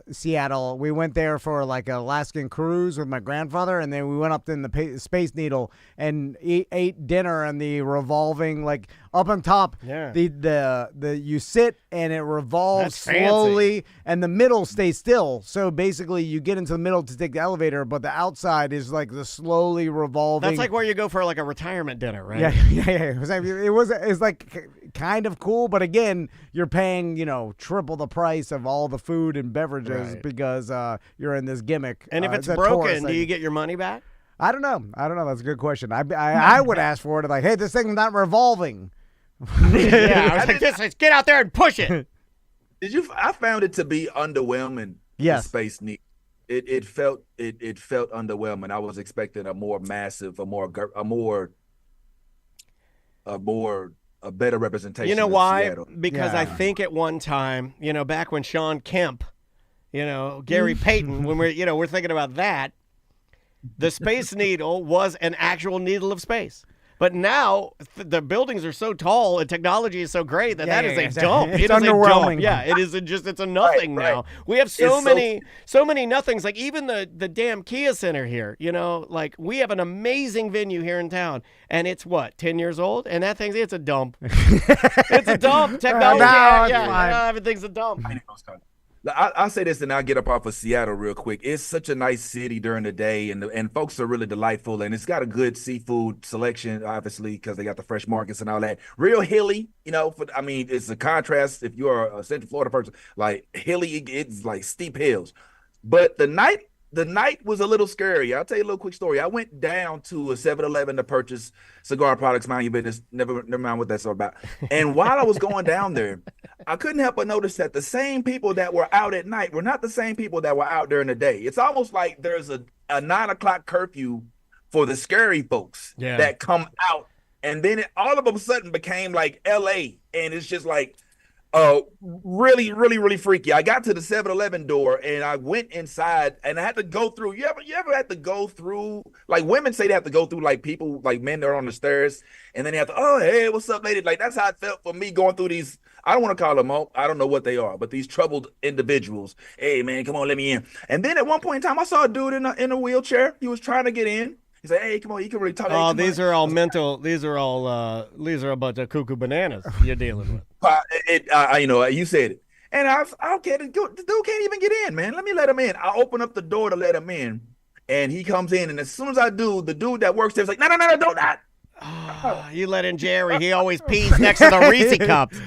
Seattle. We went there for like an Alaskan cruise with my grandfather, and then we went up in the Space Needle and ate dinner in the revolving, like up on top. Yeah. The you sit and it revolves That's slowly, and the middle stays still. So basically, you get into the middle to take the elevator, but the outside is like the slowly revolving. That's like where you go for like a retirement dinner, right? Yeah. It's like kind of cool, but again, you're paying, triple the price of all the food and beverages because you're in this gimmick. And if it's a tourist broken, do thing. you get your money back? I don't know. That's a good question. I would ask for it like, hey, this thing's not revolving. Yeah, I was like, get out there and push it. I found it to be underwhelming. Yes. The Space Needle. It felt underwhelming. I was expecting a more massive, a better representation. You know of why? Seattle. Because I think at one time, back when Sean Kemp, Gary Payton, when we're thinking about that, the Space Needle was an actual needle of space. But now the buildings are so tall and technology is so great that that is a dump. It's It is a dump. underwhelming. Yeah, it is it's a nothing Right, now. We have so It's many nothings. Like even the damn Kia Center here. You know, like we have an amazing venue here in town, and it's what 10 years old, and that thing's it's a dump. It's a dump. Technology. No, it's yeah, fine. everything's a dump. I'll say this and I'll get up off of Seattle real quick. It's such a nice city during the day, and folks are really delightful, and it's got a good seafood selection, obviously, because they got the fresh markets and all that. Real hilly, you know. It's a contrast if you're a Central Florida person. Like hilly, it's like steep hills. But the night was a little scary. I'll tell you a little quick story. I went down to a 7-Eleven to purchase cigar products. Mind your business. Never mind what that's all about. And while I was going down there, I couldn't help but notice that the same people that were out at night were not the same people that were out during the day. It's almost like there's a 9 o'clock curfew for the scary folks that come out. And then it all of a sudden became like LA. And it's just like, really, really, really freaky. I got to the 7-Eleven door and I went inside and I had to go through. You ever had to go through, like women say they have to go through like people, like men that are on the stairs, and then they have to, oh, hey, what's up, lady? Like that's how it felt for me going through these, I don't want to call them out, I don't know what they are, but these troubled individuals. Hey man, come on, let me in. And then at one point in time, I saw a dude in a wheelchair. He was trying to get in. He said, hey, come on, you can really talk. Oh, these are all mental. These are a bunch of cuckoo bananas you're dealing with. You know, you said it. And okay, the dude can't even get in, man. Let me let him in. I open up the door to let him in, and he comes in. And as soon as I do, the dude that works there is like, no, don't not. Oh, you let in Jerry. He always pees next to the Reese cups.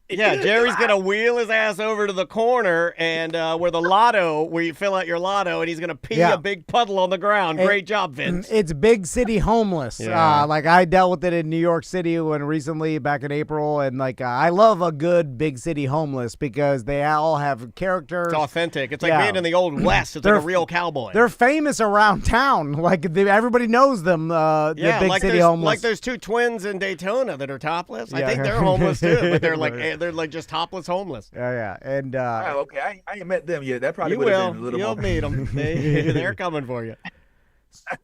Yeah, Jerry's gonna wheel his ass over to the corner and where you fill out your lotto, and he's gonna pee a big puddle on the ground. Great job, Vince. It's big city homeless. Yeah. Like I dealt with it in New York City recently back in April, and like I love a good big city homeless because they all have characters. It's authentic. It's like being in the old West. It's like a real cowboy. They're famous around town. Like everybody knows them. The big city homeless. Like there's two twins in Daytona that are topless. I think they're homeless too, but they're like just topless homeless. Yeah. And okay, I ain't met them yet. That probably you would have will. been a little You'll more. meet them. They're coming for you.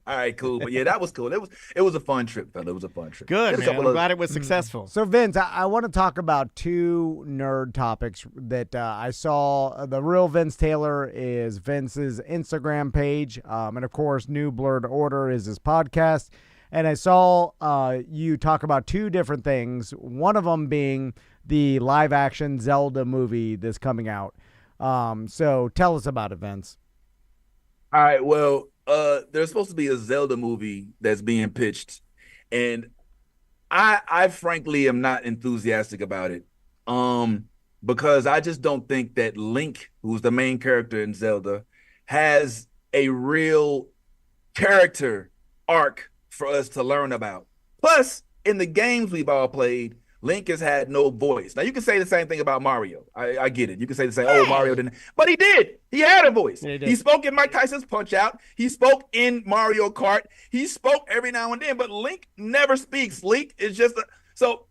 All right, cool. But yeah, that was cool. It was a fun trip, fella. It was a fun trip. Good, man. I'm glad it was successful. So, Vince, I want to talk about two nerd topics that I saw. The Real Vince Taylor is Vince's Instagram page. And, of course, New Blurred Order is his podcast. And I saw you talk about two different things, one of them being the live-action Zelda movie that's coming out. So tell us about it, Vince. All right, well, there's supposed to be a Zelda movie that's being pitched, and I frankly am not enthusiastic about it, because I just don't think that Link, who's the main character in Zelda, has a real character arc for us to learn about. Plus, in the games we've all played, Link has had no voice. Now, you can say the same thing about Mario. I get it. You can say the same, Mario didn't. But he did. He had a voice. Yeah, he spoke in Mike Tyson's Punch-Out. He spoke in Mario Kart. He spoke every now and then, but Link never speaks. Link is just So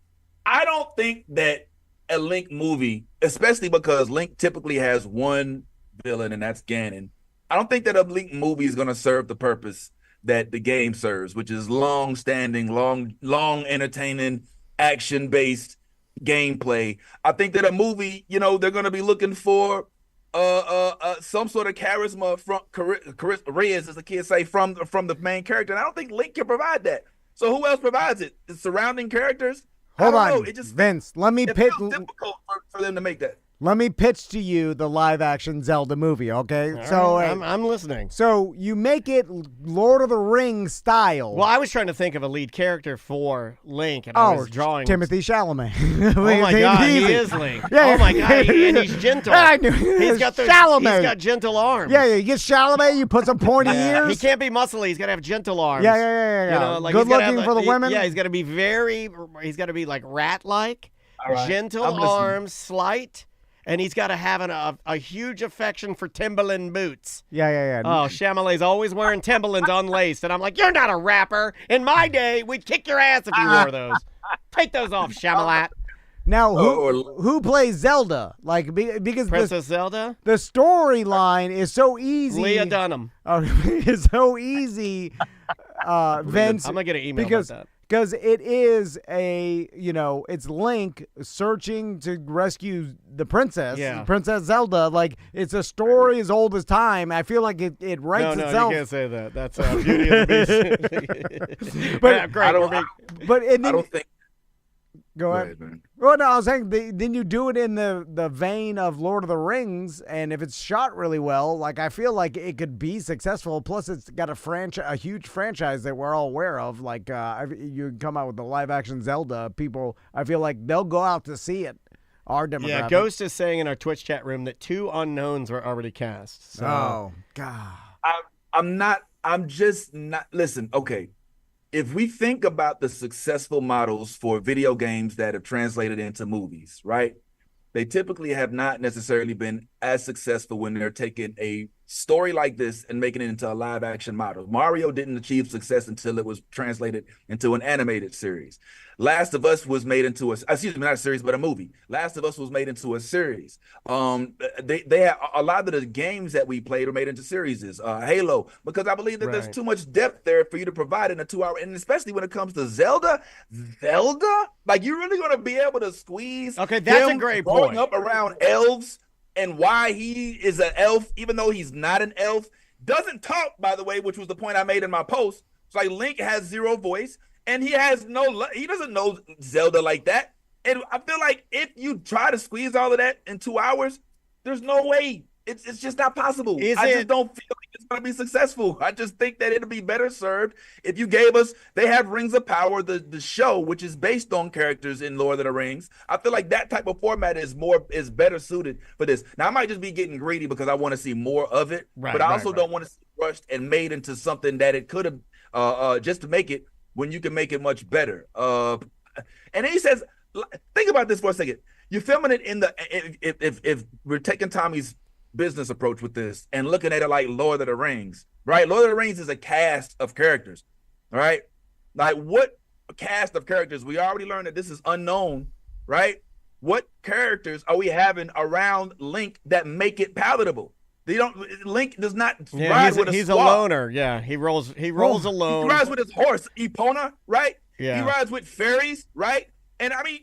I don't think that a Link movie, especially because Link typically has one villain, and that's Ganon. I don't think that a Link movie is going to serve the purpose that the game serves, which is long-standing, long entertaining, action-based gameplay. I think that a movie, they're going to be looking for some sort of charisma from Reyes, as the kids say, from the main character. And I don't think Link can provide that. So who else provides it? The surrounding characters? Hold on, Vince. Let me pitch. It's difficult for them to make that. Let me pitch to you the live-action Zelda movie, okay? I'm listening. So you make it Lord of the Rings style. Well, I was trying to think of a lead character for Link, and I was drawing Timothy Chalamet. Oh my God, he is Link. Yeah, oh my God, and he's gentle. I knew. He's got Chalamet. He's got gentle arms. Yeah, you get Chalamet, you put some pointy ears. He can't be muscly. He's got to have gentle arms. Yeah. Good looking for the women. Yeah, he's got to be he's got to be like rat-like, gentle arms, slight. And he's got to have a huge affection for Timberland boots. Yeah. Oh, Chalamet's always wearing Timberlands unlaced. And I'm like, you're not a rapper. In my day, we'd kick your ass if you wore those. Take those off, Chalamet. Now, who plays Zelda? Like, because Princess Zelda? The storyline is so easy. Leah Dunham. It's so easy Vince. I'm gonna get an email because about that. because it is it's Link searching to rescue the princess, Princess Zelda. Like, it's a story as old as time. I feel like it writes No, itself. you can't say that. That's Beauty of the Beast. But yeah, great. I don't think. Go ahead. Man. Well, no, I was saying then you do it in the vein of Lord of the Rings, and if it's shot really well, like, I feel like it could be successful. Plus, it's got a huge franchise that we're all aware of. Like, you come out with the live action Zelda, people, I feel like they'll go out to see it. Our demographic. Yeah, Ghost is saying in our Twitch chat room that 2 unknowns were already cast. So. Oh God. I'm just not. Listen, okay. If we think about the successful models for video games that have translated into movies, right? They typically have not necessarily been as successful when they're taking a story like this and making it into a live action model. Mario didn't achieve success until it was translated into an animated series. Last of Us was made into not a series, but a movie. Last of Us was made into a series. They have a lot of the games that we played were made into series. Halo, because I believe that there's too much depth there for you to provide in a 2 hour, and especially when it comes to Zelda, like, you're really going to be able to squeeze. Okay, that's a great point. Growing up around elves and why he is an elf, even though he's not an elf, doesn't talk, by the way, which was the point I made in my post. It's like Link has zero voice. And he doesn't know Zelda like that. And I feel like if you try to squeeze all of that in 2 hours, there's no way. It's just not possible. I just don't feel like it's going to be successful. I just think that it'll be better served if you gave us, they have Rings of Power, the show, which is based on characters in Lord of the Rings. I feel like that type of format is better suited for this. Now, I might just be getting greedy because I want to see more of it, but I also don't want to see it rushed and made into something that it could have, just to make it, when you can make it much better. And then he says, think about this for a second. You're filming it in if we're taking Tommy's business approach with this and looking at it like Lord of the Rings, right? Lord of the Rings is a cast of characters, all right? Like, what cast of characters? We already learned that this is unknown, right? What characters are we having around Link that make it palatable? Link does not ride with a he's squad. a loner. Yeah, he rolls alone. He rides with his horse, Epona, right? Yeah. He rides with fairies, right? And I mean,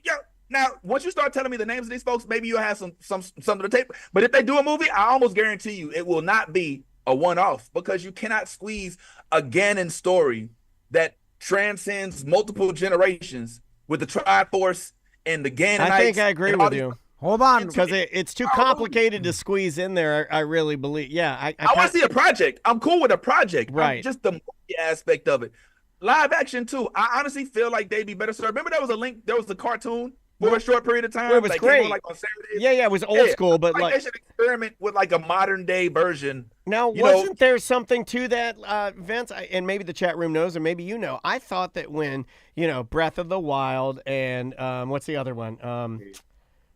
now once you start telling me the names of these folks, maybe you'll have some of the tape. But if they do a movie, I almost guarantee you it will not be a one-off, because you cannot squeeze a Ganon story that transcends multiple generations with the Triforce and the Ganonites. I think I agree with you. Hold on. Because it's too complicated to squeeze in there, I really believe. Yeah. I want to see a project. I'm cool with a project. Right. Just the movie aspect of it. Live action, too. I honestly feel like they'd be better served. Remember there was the cartoon for a short period of time? It was great. Came on, like, on Saturdays? Yeah, it was old school, but they should experiment with like a modern day version. Now, wasn't there something to that, Vince? And maybe the chat room knows, and maybe you know. I thought that when, Breath of the Wild and what's the other one?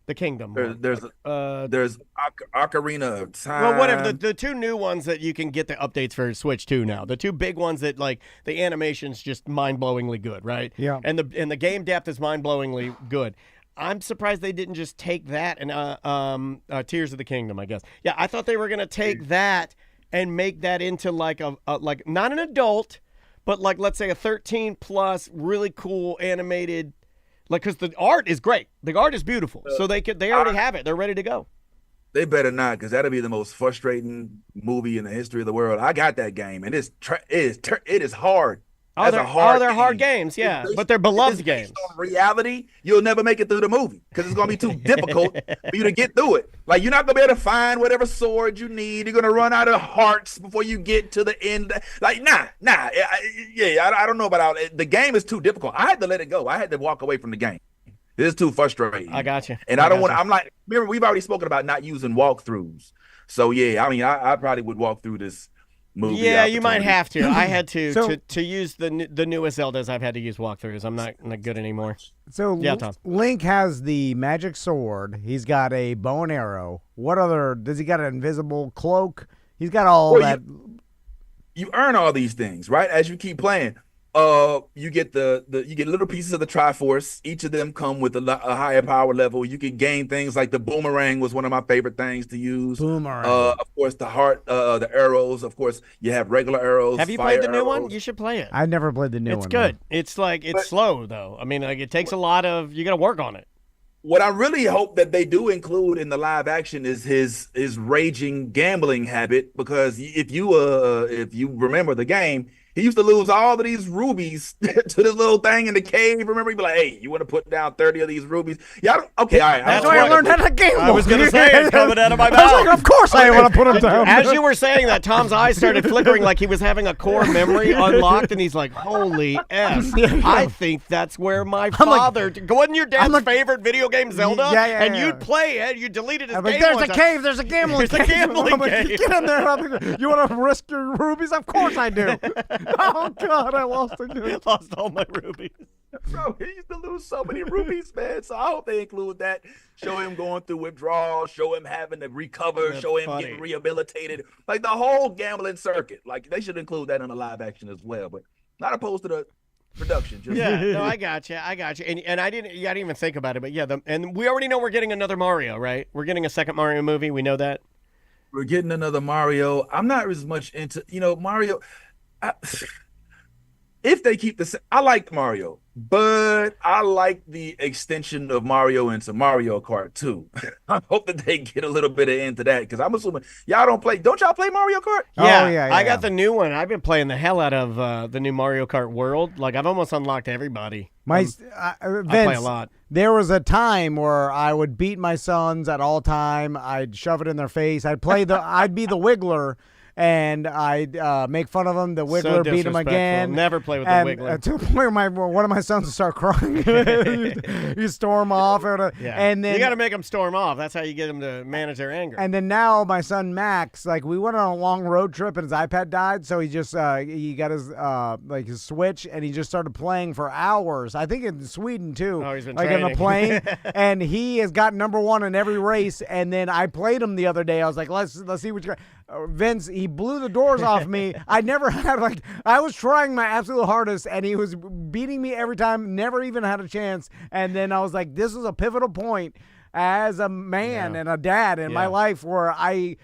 The Kingdom. There's Ocarina of Time. Well, whatever. The 2 new ones that you can get the updates for Switch 2 now. The 2 big ones that, like, the animation's just mind-blowingly good, right? Yeah. And the game depth is mind-blowingly good. I'm surprised they didn't just take that and Tears of the Kingdom, I guess. Yeah, I thought they were going to take that and make that into like a like not an adult, but like, let's say a 13+ really cool animated. Like, because the art is great. The art is beautiful. So they already have it. They're ready to go. They better not, because that'll be the most frustrating movie in the history of the world. I got that game, and it is hard. They're hard games, yeah. But they're beloved games. On reality, you'll never make it through the movie because it's going to be too difficult for you to get through it. Like, you're not going to be able to find whatever sword you need. You're going to run out of hearts before you get to the end. Like, nah. I don't know about all the game is too difficult. I had to let it go. I had to walk away from the game. It is too frustrating. I got you. And I don't want to. I'm like, remember, we've already spoken about not using walkthroughs. So yeah, I mean, I probably would walk through this movie. Yeah, you might have to. I had to use the newest Zeldas. I've had to use walkthroughs. I'm not good anymore. So yeah, Tom. Link has the magic sword. He's got a bow and arrow. What other? Does he got an invisible cloak? He's got all that. You earn all these things, right? As you keep playing. You get you get little pieces of the Triforce. Each of them come with a higher power level. You can gain things like the boomerang was one of my favorite things to use. Boomerang. Of course, the arrows. Of course, you have regular arrows. Have you fire played the new arrows. one? You should play it. I never played the new one. It's good. It's like it's slow though. I mean, like it takes a lot of. You got to work on it. What I really hope that they do include in the live action is his raging gambling habit, because if you remember the game, he used to lose all of these rubies to this little thing in the cave. Remember, he'd be like, "Hey, you want to put down 30 of these rubies?" Yeah, okay, all right. That's why I learned how to gamble. I was going to say it's coming out of my mouth. I was like, of course I want to put them down. As you were saying that, Tom's eyes started flickering like he was having a core memory unlocked, and he's like, "Holy F! I think that's where my father." Wasn't your dad's favorite video game Zelda? Yeah. And you'd play it. You deleted his I'm game. like, there's one a time. cave. There's a gambling There's a gambling like, cave. Get in there. You want to risk your rubies? Of course I do. Oh God, I lost again. Lost all my rubies. Bro, he used to lose so many rubies, man. So I hope they include that. Show him going through withdrawals, show him having to recover, That's show him funny. getting rehabilitated. Like the whole gambling circuit. Like they should include that in the live action as well, but not opposed to the production. Just Yeah, no, I got you. And I didn't even think about it, but yeah, and we already know we're getting another Mario, right? We're getting a second Mario movie. We know that. We're getting another Mario. I'm not as much into, Mario. If they keep I like Mario, but I like the extension of Mario into Mario Kart too. I hope that they get a little bit into that, because I'm assuming y'all don't y'all play Mario Kart? Yeah, I got the new one. I've been playing the hell out of the new Mario Kart World. Like I've almost unlocked everybody. Vince, I play a lot. There was a time where I would beat my sons at all time. I'd shove it in their face. I'd be the Wiggler. And I'd make fun of him. The Wiggler beat him again. Never play with the Wiggler. To the point where one of my sons would start crying. You storm off. And then you got to make them storm off. That's how you get them to manage their anger. And then now my son Max, like we went on a long road trip and his iPad died, so he just he got his Switch and he just started playing for hours. I think in Sweden too. Oh, he's been training. In a plane, and he has got #1 in every race. And then I played him the other day. I was like, let's see what you got. Vince, he blew the doors off me. I never had I was trying my absolute hardest, and he was beating me every time. Never even had a chance. And then I was like, this is a pivotal point as a man and a dad in my life where I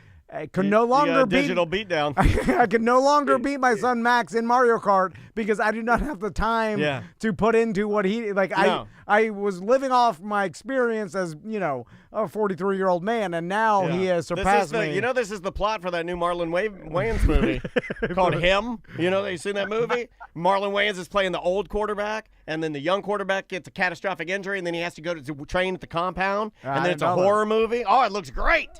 could no longer beat digital beatdown. I could no longer beat my son Max in Mario Kart because I do not have the time to put into what he like. No. I was living off my experience as a 43-year-old man, and now he has surpassed me. This is the plot for that new Marlon Wayans movie called Him. You seen that movie? Marlon Wayans is playing the old quarterback, and then the young quarterback gets a catastrophic injury, and then he has to go to train at the compound, and then it's a horror movie. Oh, it looks great.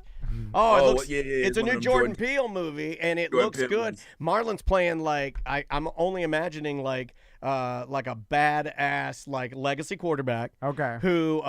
It's a new Jordan Peele movie, and it looks good. Marlon's playing like I'm only imagining like a badass like legacy quarterback. Okay. Who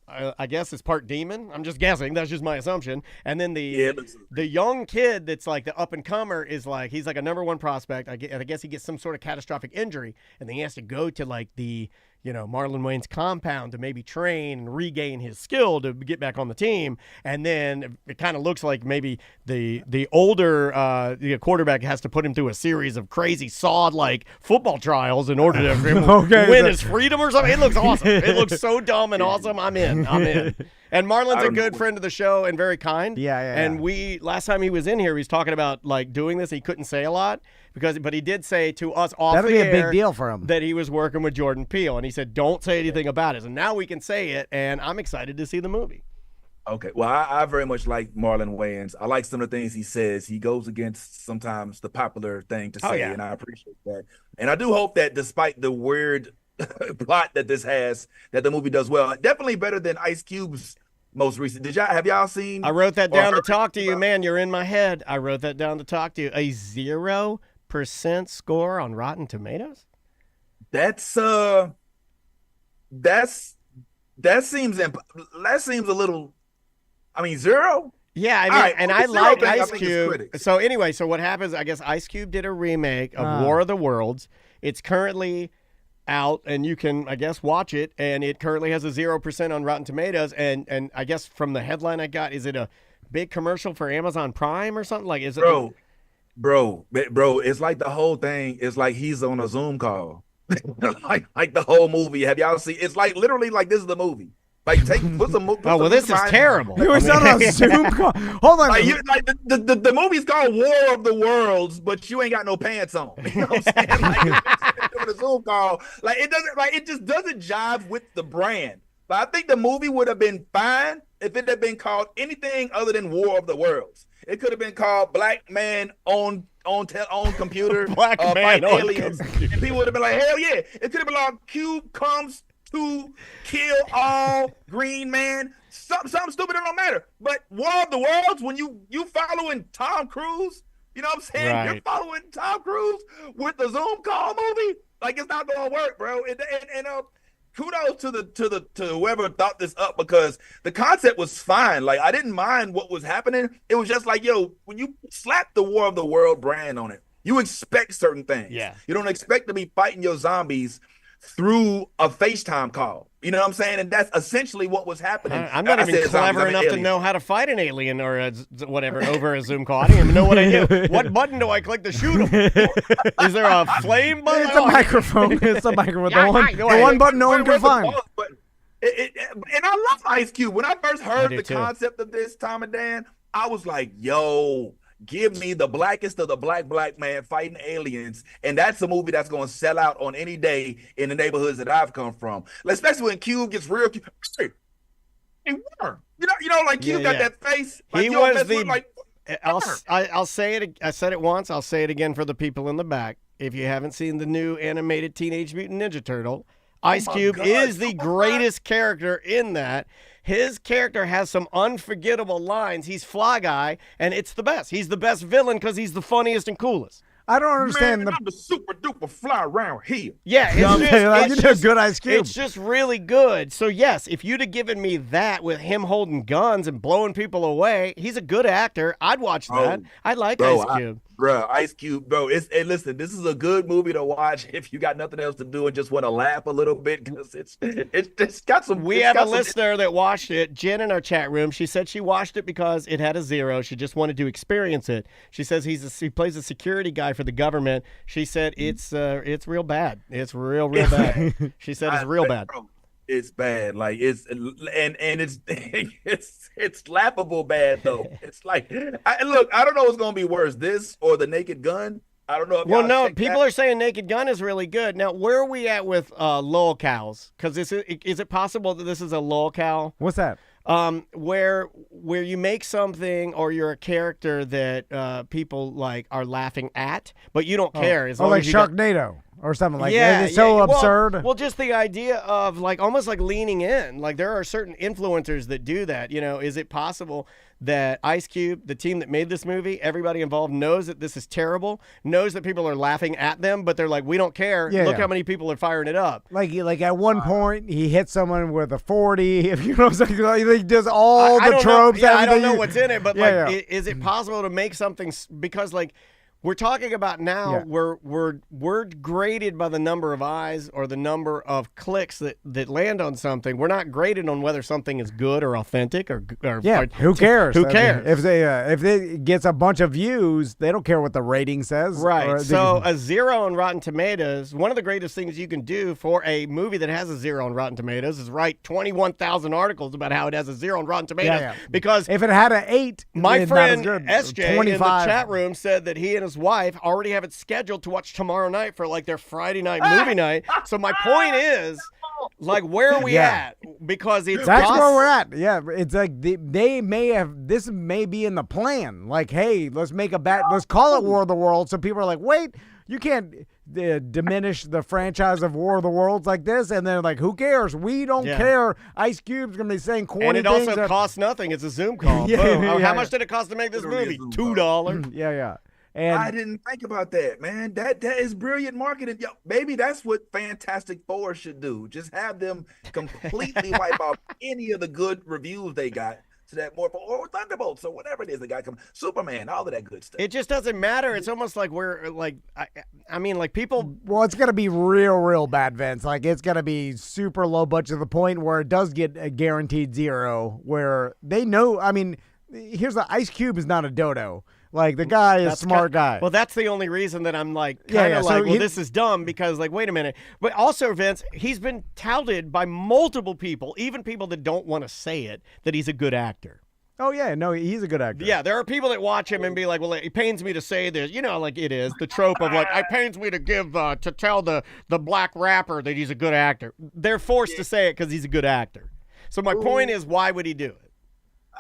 I guess is part demon. I'm just guessing. That's just my assumption. And then the young kid that's like the up and comer is like he's like a #1 prospect. I guess he gets some sort of catastrophic injury, and then he has to go to like the Marlon Wayans' compound to maybe train and regain his skill to get back on the team. And then it kind of looks like maybe the older quarterback has to put him through a series of crazy sawed-like football trials in order to win his freedom or something. It looks awesome. It looks so dumb and awesome. I'm in. And Marlon's a good friend of the show and very kind. Yeah. And last time he was in here, he was talking about like doing this. He couldn't say a lot but he did say to us off That'll the be air a big deal for him that he was working with Jordan Peele, and he said don't say anything about it. And now we can say it, and I'm excited to see the movie. Okay, well, I very much like Marlon Wayans. I like some of the things he says. He goes against sometimes the popular thing to say, and I appreciate that. And I do hope that despite the weird plot that this has, that the movie does well. Definitely better than Ice Cube's most recent. Have y'all seen? I wrote that down to talk to you, man. You're in my head. I wrote that down to talk to you. A 0% score on Rotten Tomatoes? That seems a little. I mean, 0? Yeah, I mean, and I like Ice Cube. So anyway, what happens, I guess Ice Cube did a remake of War of the Worlds. It's currently out, and you can, I guess, watch it, and it currently has a 0% on Rotten Tomatoes, and I guess from the headline I got, is it a big commercial for Amazon Prime or something? Like, is it? Bro, bro, it's like the whole thing is like he's on a Zoom call. like the whole movie. Have y'all seen? It's like literally like this is the movie. Like put some. Put Oh well, this is terrible. He was on a Zoom call. Hold on. Like, the movie's called War of the Worlds, but you ain't got no pants on. You know what I'm saying? Like doing a Zoom call, like it just doesn't jive with the brand. But I think the movie would have been fine if it had been called anything other than War of the Worlds. It could have been called Black Man on computer, Black Man on aliens, computer. and people would have been like, hell yeah! It could have been like Cube comes to kill all Green Man. Something stupid, it don't matter. But War of the Worlds, when you following Tom Cruise, you know what I'm saying? Right. You're following Tom Cruise with the Zoom call movie. Like it's not gonna work, bro. And kudos to whoever thought this up, because the concept was fine. Like I didn't mind what was happening. It was just like, yo, when you slap the War of the World brand on it, you expect certain things. Yeah. You don't expect to be fighting your zombies through a FaceTime call. You know what I'm saying? And that's essentially what was happening. I'm not even said zombies, clever I mean enough to aliens. know how to fight an alien or whatever over a Zoom call. I don't even know what I do. What button do I click to shoot him? Is there a flame button? It's a microphone. It's a microphone. The one button no one can find. But and I love Ice Cube. When I first heard do the too. concept of this, Tom and Dan, I was like, yo, give me the blackest of the black man fighting aliens. And that's a movie that's going to sell out on any day in the neighborhoods that I've come from. Especially when Cube gets real. Hey, Warner. You know, like Cube got that face. Like, He you don't was mess the. with, like, I'll say it. I said it once. I'll say it again for the people in the back. If you haven't seen the new animated Teenage Mutant Ninja Turtle, Ice my Cube God. is the greatest character in that. His character has some unforgettable lines. He's Fly Guy, and it's the best. He's the best villain because he's the funniest and coolest. I don't understand man, I'm the super duper fly around here. Yeah, You know what I'm saying? Like, you did a good Ice Cube. It's just really good. So yes, if you'd have given me that with him holding guns and blowing people away, he's a good actor. I'd watch that. I like Ice Cube. Ice Cube, bro. Listen, this is a good movie to watch if you got nothing else to do and just want to laugh a little bit, because it's got some. We have a listener that watched it, Jen, in our chat room. She said she watched it because it had a 0. She just wanted to experience it. She says he plays a security guy for the government. She said it's real bad. It's real bad. She said it's real bad. Bro, it's bad. Like it's it's laughable bad though. It's like I don't know what's gonna be worse, this or the Naked Gun. I don't know. If Well, y'all no, checked people that. are saying Naked Gun is really good. Now, where are we at with lolcows? Because is it possible that this is a lolcow? What's that? Where you make something or you're a character that people like are laughing at, but you don't care as long like as you got- Sharknado or something like yeah, that. It's so well- absurd. Well, just the idea of like almost like leaning in. Like there are certain influencers that do that. You know, is it possible that Ice Cube, the team that made this movie, everybody involved knows that this is terrible, knows that people are laughing at them, but they're like, we don't care. Yeah, Look yeah. how many people are firing it up. Like at one point, he hit someone with a 40. If you know what I'm saying, like, he does all I the don't tropes. know. Yeah, I don't everything know what's in it, but Yeah, like, yeah. is it possible to make something because like we're talking about now, Yeah. we're graded by the number of eyes or the number of clicks that land on something. We're not graded on whether something is good or authentic or Yeah, who cares? Who I mean, cares? if it gets a bunch of views, they don't care what the rating says. Right. Or So a 0 on Rotten Tomatoes, one of the greatest things you can do for a movie that has a 0 on Rotten Tomatoes is write 21,000 articles about how it has a 0 on Rotten Tomatoes. yeah. Because if it had an 8, my it's friend not as good. SJ 25. in the chat room said that he and his wife already have it scheduled to watch tomorrow night for like their Friday night movie night. So my point is, like, where are we Yeah. at? Because it's That's where we're at. Yeah, it's like they may have, this may be in the plan. Like, hey, let's call it War of the Worlds. So people are like, wait, you can't diminish the franchise of War of the Worlds like this. And then like, who cares? We don't care. Ice Cube's going to be saying corny and it things. also costs nothing. It's a Zoom call. Yeah, Boom. yeah. How much did it cost to make this Literally a movie? Zoom $2. Yeah. And I didn't think about that, man. That is brilliant marketing. Yo, maybe that's what Fantastic Four should do. Just have them completely wipe out any of the good reviews they got, so that more or Thunderbolts or whatever it is they got coming, Superman, all of that good stuff. It just doesn't matter. It's almost like we're like, I mean, like people. well, it's going to be real bad, Vince. Like, it's going to be super low budget to the point where it does get a guaranteed 0, where they know, I mean, here's the Ice Cube is not a dodo. Like the guy is a That's smart guy. Well, that's the only reason that I'm like Yeah, kind yeah, of so like, well, he- this is dumb because like, wait a minute. But also, Vince, he's been touted by multiple people, even people that don't want to say it, that he's a good actor. Oh yeah, no, he's a good actor. Yeah, there are people that watch him and be like, well, it pains me to say this. You know, like it is the trope of like, it pains me to give to tell the black rapper that he's a good actor. They're forced to say it because he's a good actor. So my point is, why would he do it?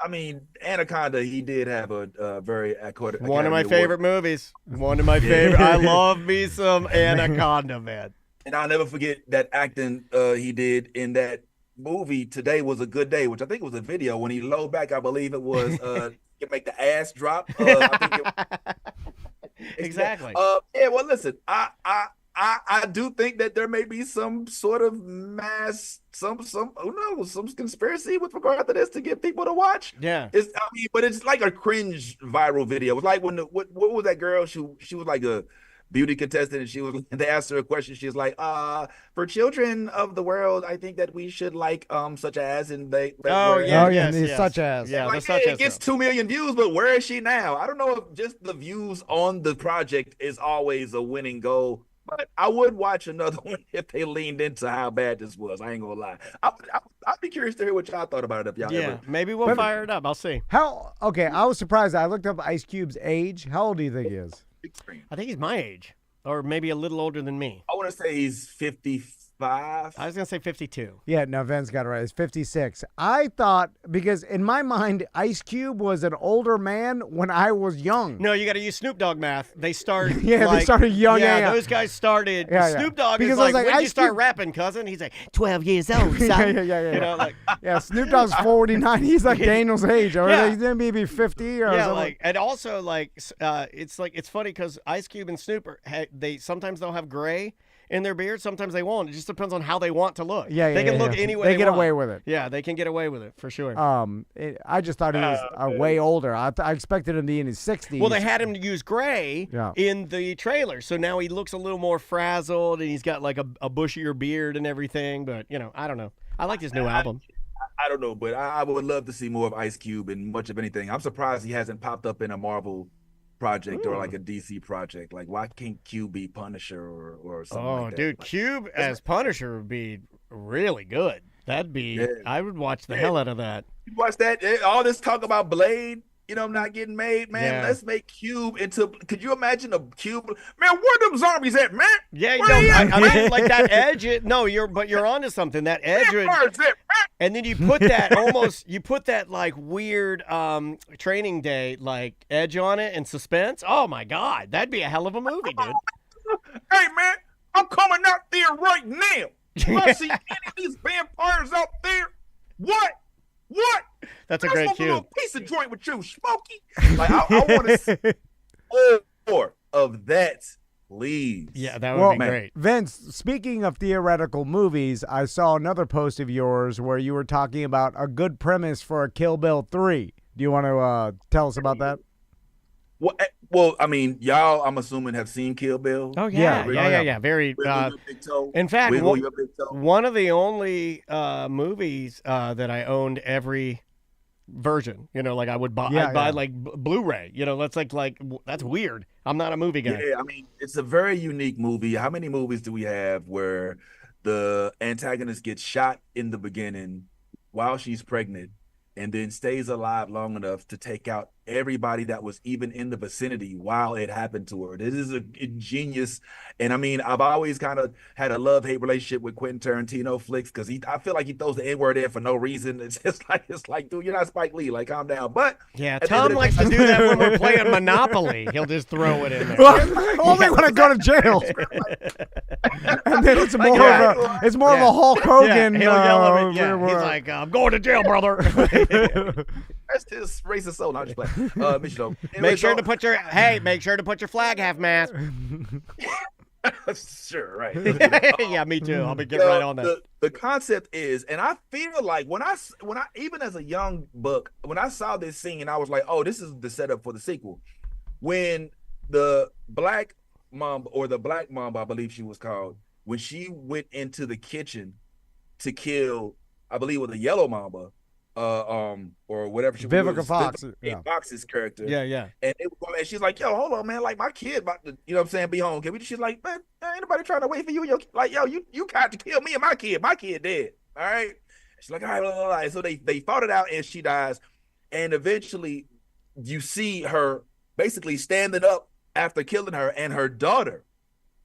I mean, Anaconda, he did have a very One of my favorite movies. One of my favorite. I love me some Anaconda, man. And I'll never forget that acting he did in that movie. Today Was a Good Day, which I think was a video. When he low back, I believe it was you make the ass drop. I think Exactly. Yeah. Well, listen, I do think that there may be some sort of some who knows, some conspiracy with regard to this to get people to watch. Yeah. But it's like a cringe viral video. It was like when what was that girl? She was like a beauty contestant, and they asked her a question. She was like, for children of the world, I think that we should like such as, and they such as. Yeah, like, such hey, as it gets stuff. 2 million views, but where is she now? I don't know if just the views on the project is always a winning goal, but I would watch another one if they leaned into how bad this was. I ain't gonna lie. I'd be curious to hear what y'all thought about it if y'all Yeah, ever. maybe we'll fire it up. I'll see. Okay, I was surprised. I looked up Ice Cube's age. How old do you think he is? I think he's my age, or maybe a little older than me. I want to say he's 55. I was gonna say 52. Yeah, no, Vince got it right. It's 56. I thought, because in my mind, Ice Cube was an older man when I was young. No, you got to use Snoop Dogg math. They start. Yeah, they started young. Yeah, those guys started. Yeah, yeah. Snoop Dogg Because is I was like, like, when did you Ice start Cube- rapping, cousin? He's like, 12 years old, son. yeah. You know, like, Yeah, Snoop Dogg's 49. He's like Daniel's age. Or Yeah. he's maybe 50 or yeah, something. like, and also like, it's funny because Ice Cube and Snoop they sometimes they'll have gray in their beard, sometimes they won't. It just depends on how they want to look. Yeah, they can look yeah. any way They they get want. away with it. Yeah, they can get away with it for sure. I just thought he was way older. I expected him to be in his 60s. Well, they had him use gray Yeah. in the trailer, so now he looks a little more frazzled, and he's got like a bushier beard and everything. But I don't know. I like his new album. I don't know, but I would love to see more of Ice Cube in much of anything. I'm surprised he hasn't popped up in a Marvel project or like a DC project. Like, why can't Cube be Punisher or something like that? Dude, Like, Cube as Punisher would be really good. That'd be. Yeah. I would watch the hell out of that. you watch that? All this talk about Blade, not getting made, man. Yeah. Let's make Cube into. Could you imagine a Cube? Man, where them zombies at, man? Yeah, Where they at, I man? mean, like that edge. You're onto something. That edge would. Vampires at, man? And then you put that like weird Training Day like edge on it and suspense. Oh my God, that'd be a hell of a movie, dude. Hey, man, I'm coming out there right now. I see any of these vampires out there. What? That's a I great smoke a cue. little piece of joint with you, Smokey. Like, I want to see more of that, please. Yeah, that would be man. great. Vince, speaking of theoretical movies, I saw another post of yours where you were talking about a good premise for a Kill Bill 3. Do you want to tell us about that? Well, I mean, y'all, I'm assuming, have seen Kill Bill. Oh yeah, Yeah. yeah. Very. Wiggle your big toe. In fact, Wiggle your big toe. one of the only movies that I owned every version. Like I would buy. Yeah, I'd buy yeah. like Blu-ray. That's like that's weird. I'm not a movie guy. Yeah, I mean, it's a very unique movie. How many movies do we have where the antagonist gets shot in the beginning while she's pregnant and then stays alive long enough to take out everybody that was even in the vicinity while it happened to her? This is a ingenious, and I mean, I've always kind of had a love-hate relationship with Quentin Tarantino flicks because I feel like he throws the N-word in for no reason. It's like, dude, you're not Spike Lee. Like, calm down. But Yeah, at the Tom end of the likes day- to do that when we're playing Monopoly. He'll just throw it in there. Only when I go to jail. And then it's more Yeah. of a Hulk Hogan. Yeah, he'll yell at me. Yeah, where- he's like, I'm going to jail, brother. That's his racist soul. No, I'm just playing. Make sure to put your flag half mast. Sure, right. Yeah, me too. I'll be getting right on that. The concept is, and I feel like when I even as a young buck, when I saw this scene, I was like, oh, this is the setup for the sequel. When the black mamba, I believe she was called, when she went into the kitchen to kill, I believe it was a yellow mamba, or whatever she Vivica was, Fox, Vivica Fox's character. Yeah, yeah. And they were going, and she's like, yo, hold on, man. Like, my kid about to, you know what I'm saying, be home. She's like, man, ain't nobody trying to wait for you. Like, yo, you got to kill me and my kid. My kid dead. All right. She's like, all right, blah, blah, blah. And so they fought it out, and she dies. And eventually you see her basically standing up after killing her, and her daughter,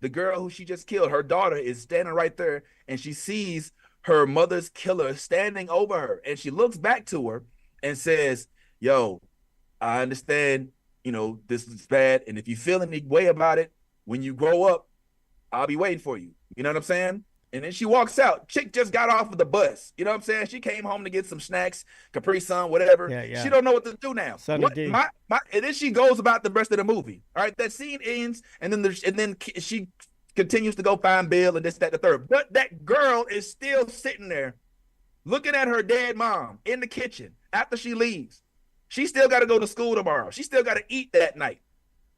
the girl who she just killed, her daughter is standing right there, and she sees her mother's killer standing over her, and she looks back to her and says, yo, I understand, this is bad, and if you feel any way about it, when you grow up, I'll be waiting for you. You know what I'm saying? And then she walks out. Chick just got off of the bus. You know what I'm saying? She came home to get some snacks, Capri Sun, whatever. Yeah. She don't know what to do now. Sunny D. And then she goes about the rest of the movie. All right, that scene ends, and then she continues to go find Bill and this, that, the third. But that girl is still sitting there looking at her dead mom in the kitchen after she leaves. She still got to go to school tomorrow. She still got to eat that night.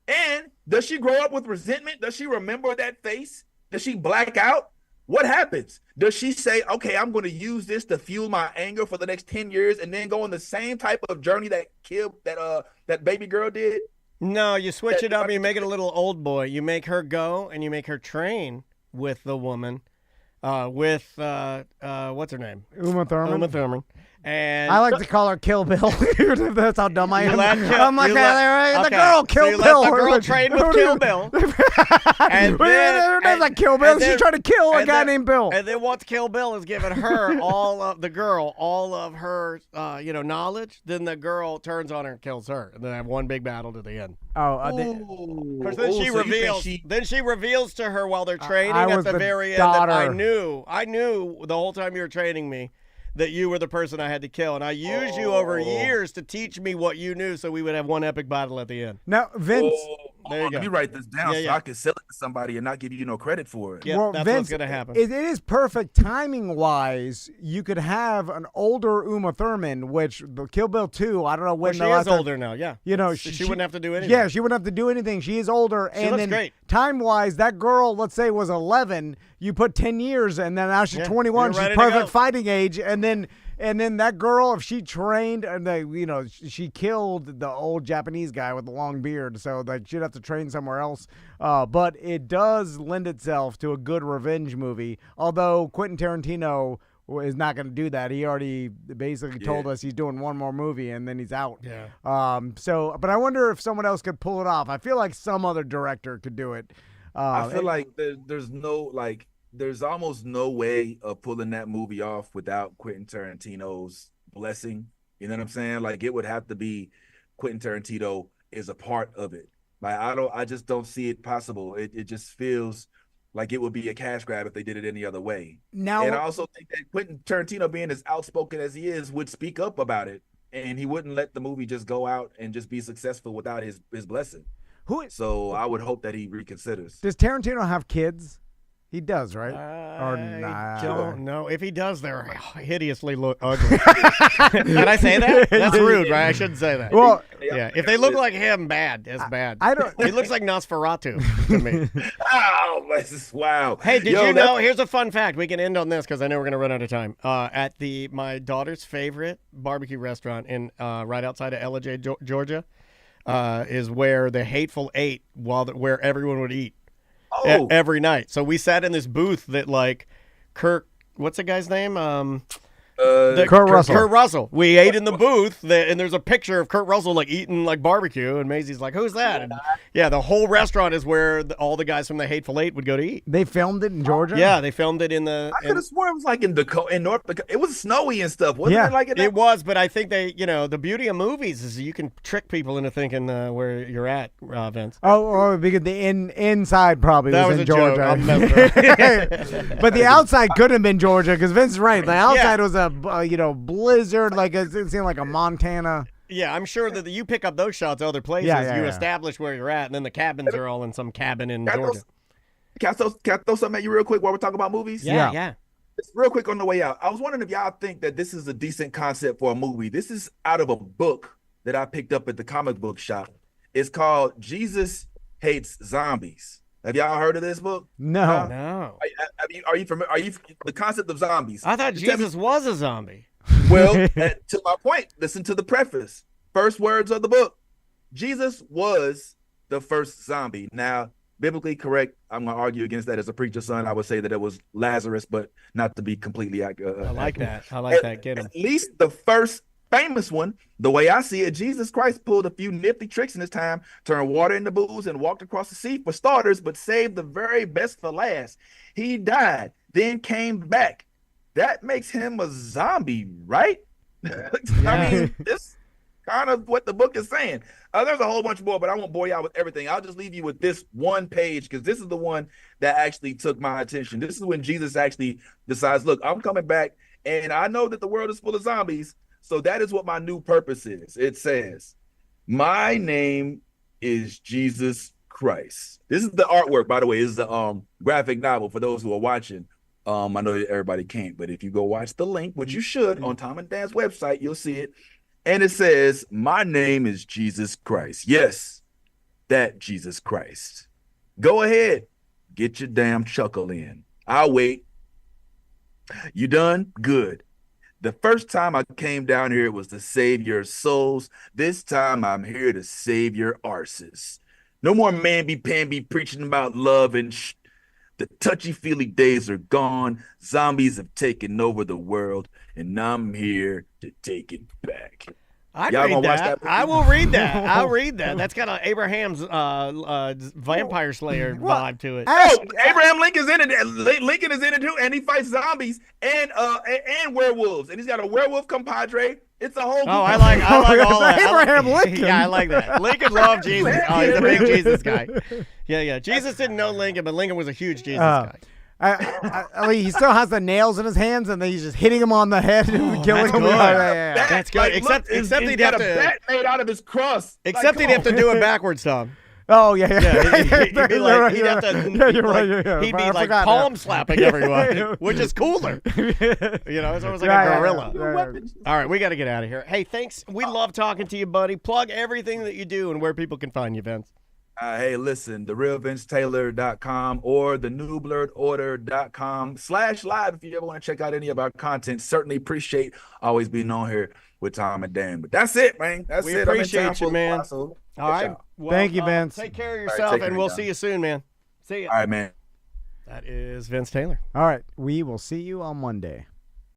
And does she grow up with resentment? Does she remember that face? Does she black out? What happens? Does she say, okay, I'm going to use this to fuel my anger for the next 10 years and then go on the same type of journey that baby girl did? No, you switch it up. You make it a little old boy. You make her go and you make her train with the woman, what's her name? Uma Thurman. And I like to call her Kill Bill. That's how dumb I am. I'm like, the okay. girl Kill so Bill. Let the girl train with Kill Bill. And then, her name's like Kill Bill. She's trying to kill a guy named Bill. And then once Kill Bill has given her all of her knowledge, then the girl turns on her and kills her, and then they have one big battle to the end. Because then she reveals to her while they're training at the very end that I knew the whole time you were training me that you were the person I had to kill, and I used you over years to teach me what you knew, so we would have one epic battle at the end. Now, Vince, there you go. Let me write this down so I can sell it to somebody and not give you no credit for it. Yeah, well, that's Vince, what's gonna happen. It is perfect timing-wise. You could have an older Uma Thurman, which Kill Bill 2. I don't know when. She is older now. Yeah, she wouldn't have to do anything. Yeah, she wouldn't have to do anything. She is older, she looks great. Time-wise, that girl, let's say, was 11. You put 10 years, and then now she's 21. She's perfect fighting age, and then that girl, if she trained and she killed the old Japanese guy with the long beard, so she'd have to train somewhere else. But it does lend itself to a good revenge movie. Although Quentin Tarantino is not going to do that. He already basically told us he's doing one more movie and then he's out. Yeah. But I wonder if someone else could pull it off. I feel like some other director could do it. I feel like there's almost no way of pulling that movie off without Quentin Tarantino's blessing. You know what I'm saying? Like, it would have to be Quentin Tarantino is a part of it. Like, I just don't see it possible. It just feels like it would be a cash grab if they did it any other way. Now, and I also think that Quentin Tarantino, being as outspoken as he is, would speak up about it, and he wouldn't let the movie just go out and just be successful without his blessing. So I would hope that he reconsiders. Does Tarantino have kids? He does, right? I don't know. If he does, they're hideously ugly. Can I say that? That's rude, right? I shouldn't say that. Well, yeah. If they look like him, it's bad. I don't. He looks like Nosferatu to me. Oh, wow. Hey, did you know? Here's a fun fact. We can end on this because I know we're going to run out of time. At my daughter's favorite barbecue restaurant in right outside of Ellijay, Georgia, is where the Hateful Eight, where everyone would eat. Every night. So we sat in this booth that Kirk, what's the guy's name? Kurt Russell. Kurt Russell. We ate in the booth, and there's a picture of Kurt Russell eating barbecue, and Maisie's like, "Who's that?" And the whole restaurant is where all the guys from the Hateful Eight would go to eat. They filmed it in Georgia. Yeah, they filmed it in the. I could have sworn it was like in North Dakota. It was snowy and stuff, wasn't it? Like it was, but I think the beauty of movies is you can trick people into thinking where you're at, Vince. Because the inside probably was in Georgia. Joke. I'm messing around. But the outside could have been Georgia because Vince is right. The outside was a blizzard, it seemed like a Montana. Yeah, I'm sure that you pick up those shots other places. You establish where you're at, and then the cabins are all in some cabin in Georgia. Can I throw something at you real quick while we're talking about movies? Yeah. Just real quick on the way out. I was wondering if y'all think that this is a decent concept for a movie. This is out of a book that I picked up at the comic book shop. It's called Jesus Hates Zombies. Have y'all heard of this book? No. No. Are you familiar? Are you the concept of zombies? I thought Jesus was a zombie. Well, to my point, listen to the preface. First words of the book. Jesus was the first zombie. Now, biblically correct, I'm going to argue against that as a preacher's son. I would say that it was Lazarus, but not to be completely I like that. I like that. Get him. At least the first famous one, the way I see it, Jesus Christ pulled a few nifty tricks in his time, turned water into booze and walked across the sea for starters, but saved the very best for last. He died, then came back. That makes him a zombie, right? I mean, this kind of what the book is saying. There's a whole bunch more, but I won't bore you out with everything. I'll just leave you with this one page because this is the one that actually took my attention. This is when Jesus actually decides, look, I'm coming back, and I know that the world is full of zombies, so that is what my new purpose is. It says, my name is Jesus Christ. This is the artwork, by the way. This is the graphic novel for those who are watching. I know that everybody can't, but if you go watch the link, which you should, on Tom and Dan's website, you'll see it. And it says, my name is Jesus Christ. Yes, that Jesus Christ. Go ahead. Get your damn chuckle in. I'll wait. You done? Good. The first time I came down here, it was to save your souls. This time I'm here to save your arses. No more mamby-pamby preaching about love and The touchy-feely days are gone. Zombies have taken over the world, and I'm here to take it back. I'd read that. I will read that. I'll read that. That's got an Abraham's Vampire Slayer vibe to it. Oh, Abraham Lincoln's in it. Lincoln is in it too, and he fights zombies and werewolves, and he's got a werewolf compadre. It's a whole. Oh, I like all that. Abraham Lincoln. Yeah, I like that. Lincoln loved Jesus. Oh, he's a big Jesus guy. Yeah. Jesus didn't know Lincoln, but Lincoln was a huge Jesus guy. I mean, he still has the nails in his hands, and then he's just hitting him on the head and killing him. That's good. Except he'd have to. Bat made out of his crust. Except he'd have to do it backwards, Tom. Oh yeah. He'd be like, he'd have to. He'd be like palm slapping everyone, which is cooler. It's almost like a gorilla. All right, we got to get out of here. Hey, thanks. We love talking to you, buddy. Plug everything that you do and where people can find you, Vince. Hey, listen, therealvincetaylor.com or thenewbloodorder.com/live if you ever want to check out any of our content. Certainly appreciate always being on here with Tom and Dan. But that's it, man. That's it. We appreciate you, man. All right. Well, thank you, Vince. Take care of yourself, and we'll see you soon, man. See you. All right, man. That is Vince Taylor. All right. We will see you on Monday.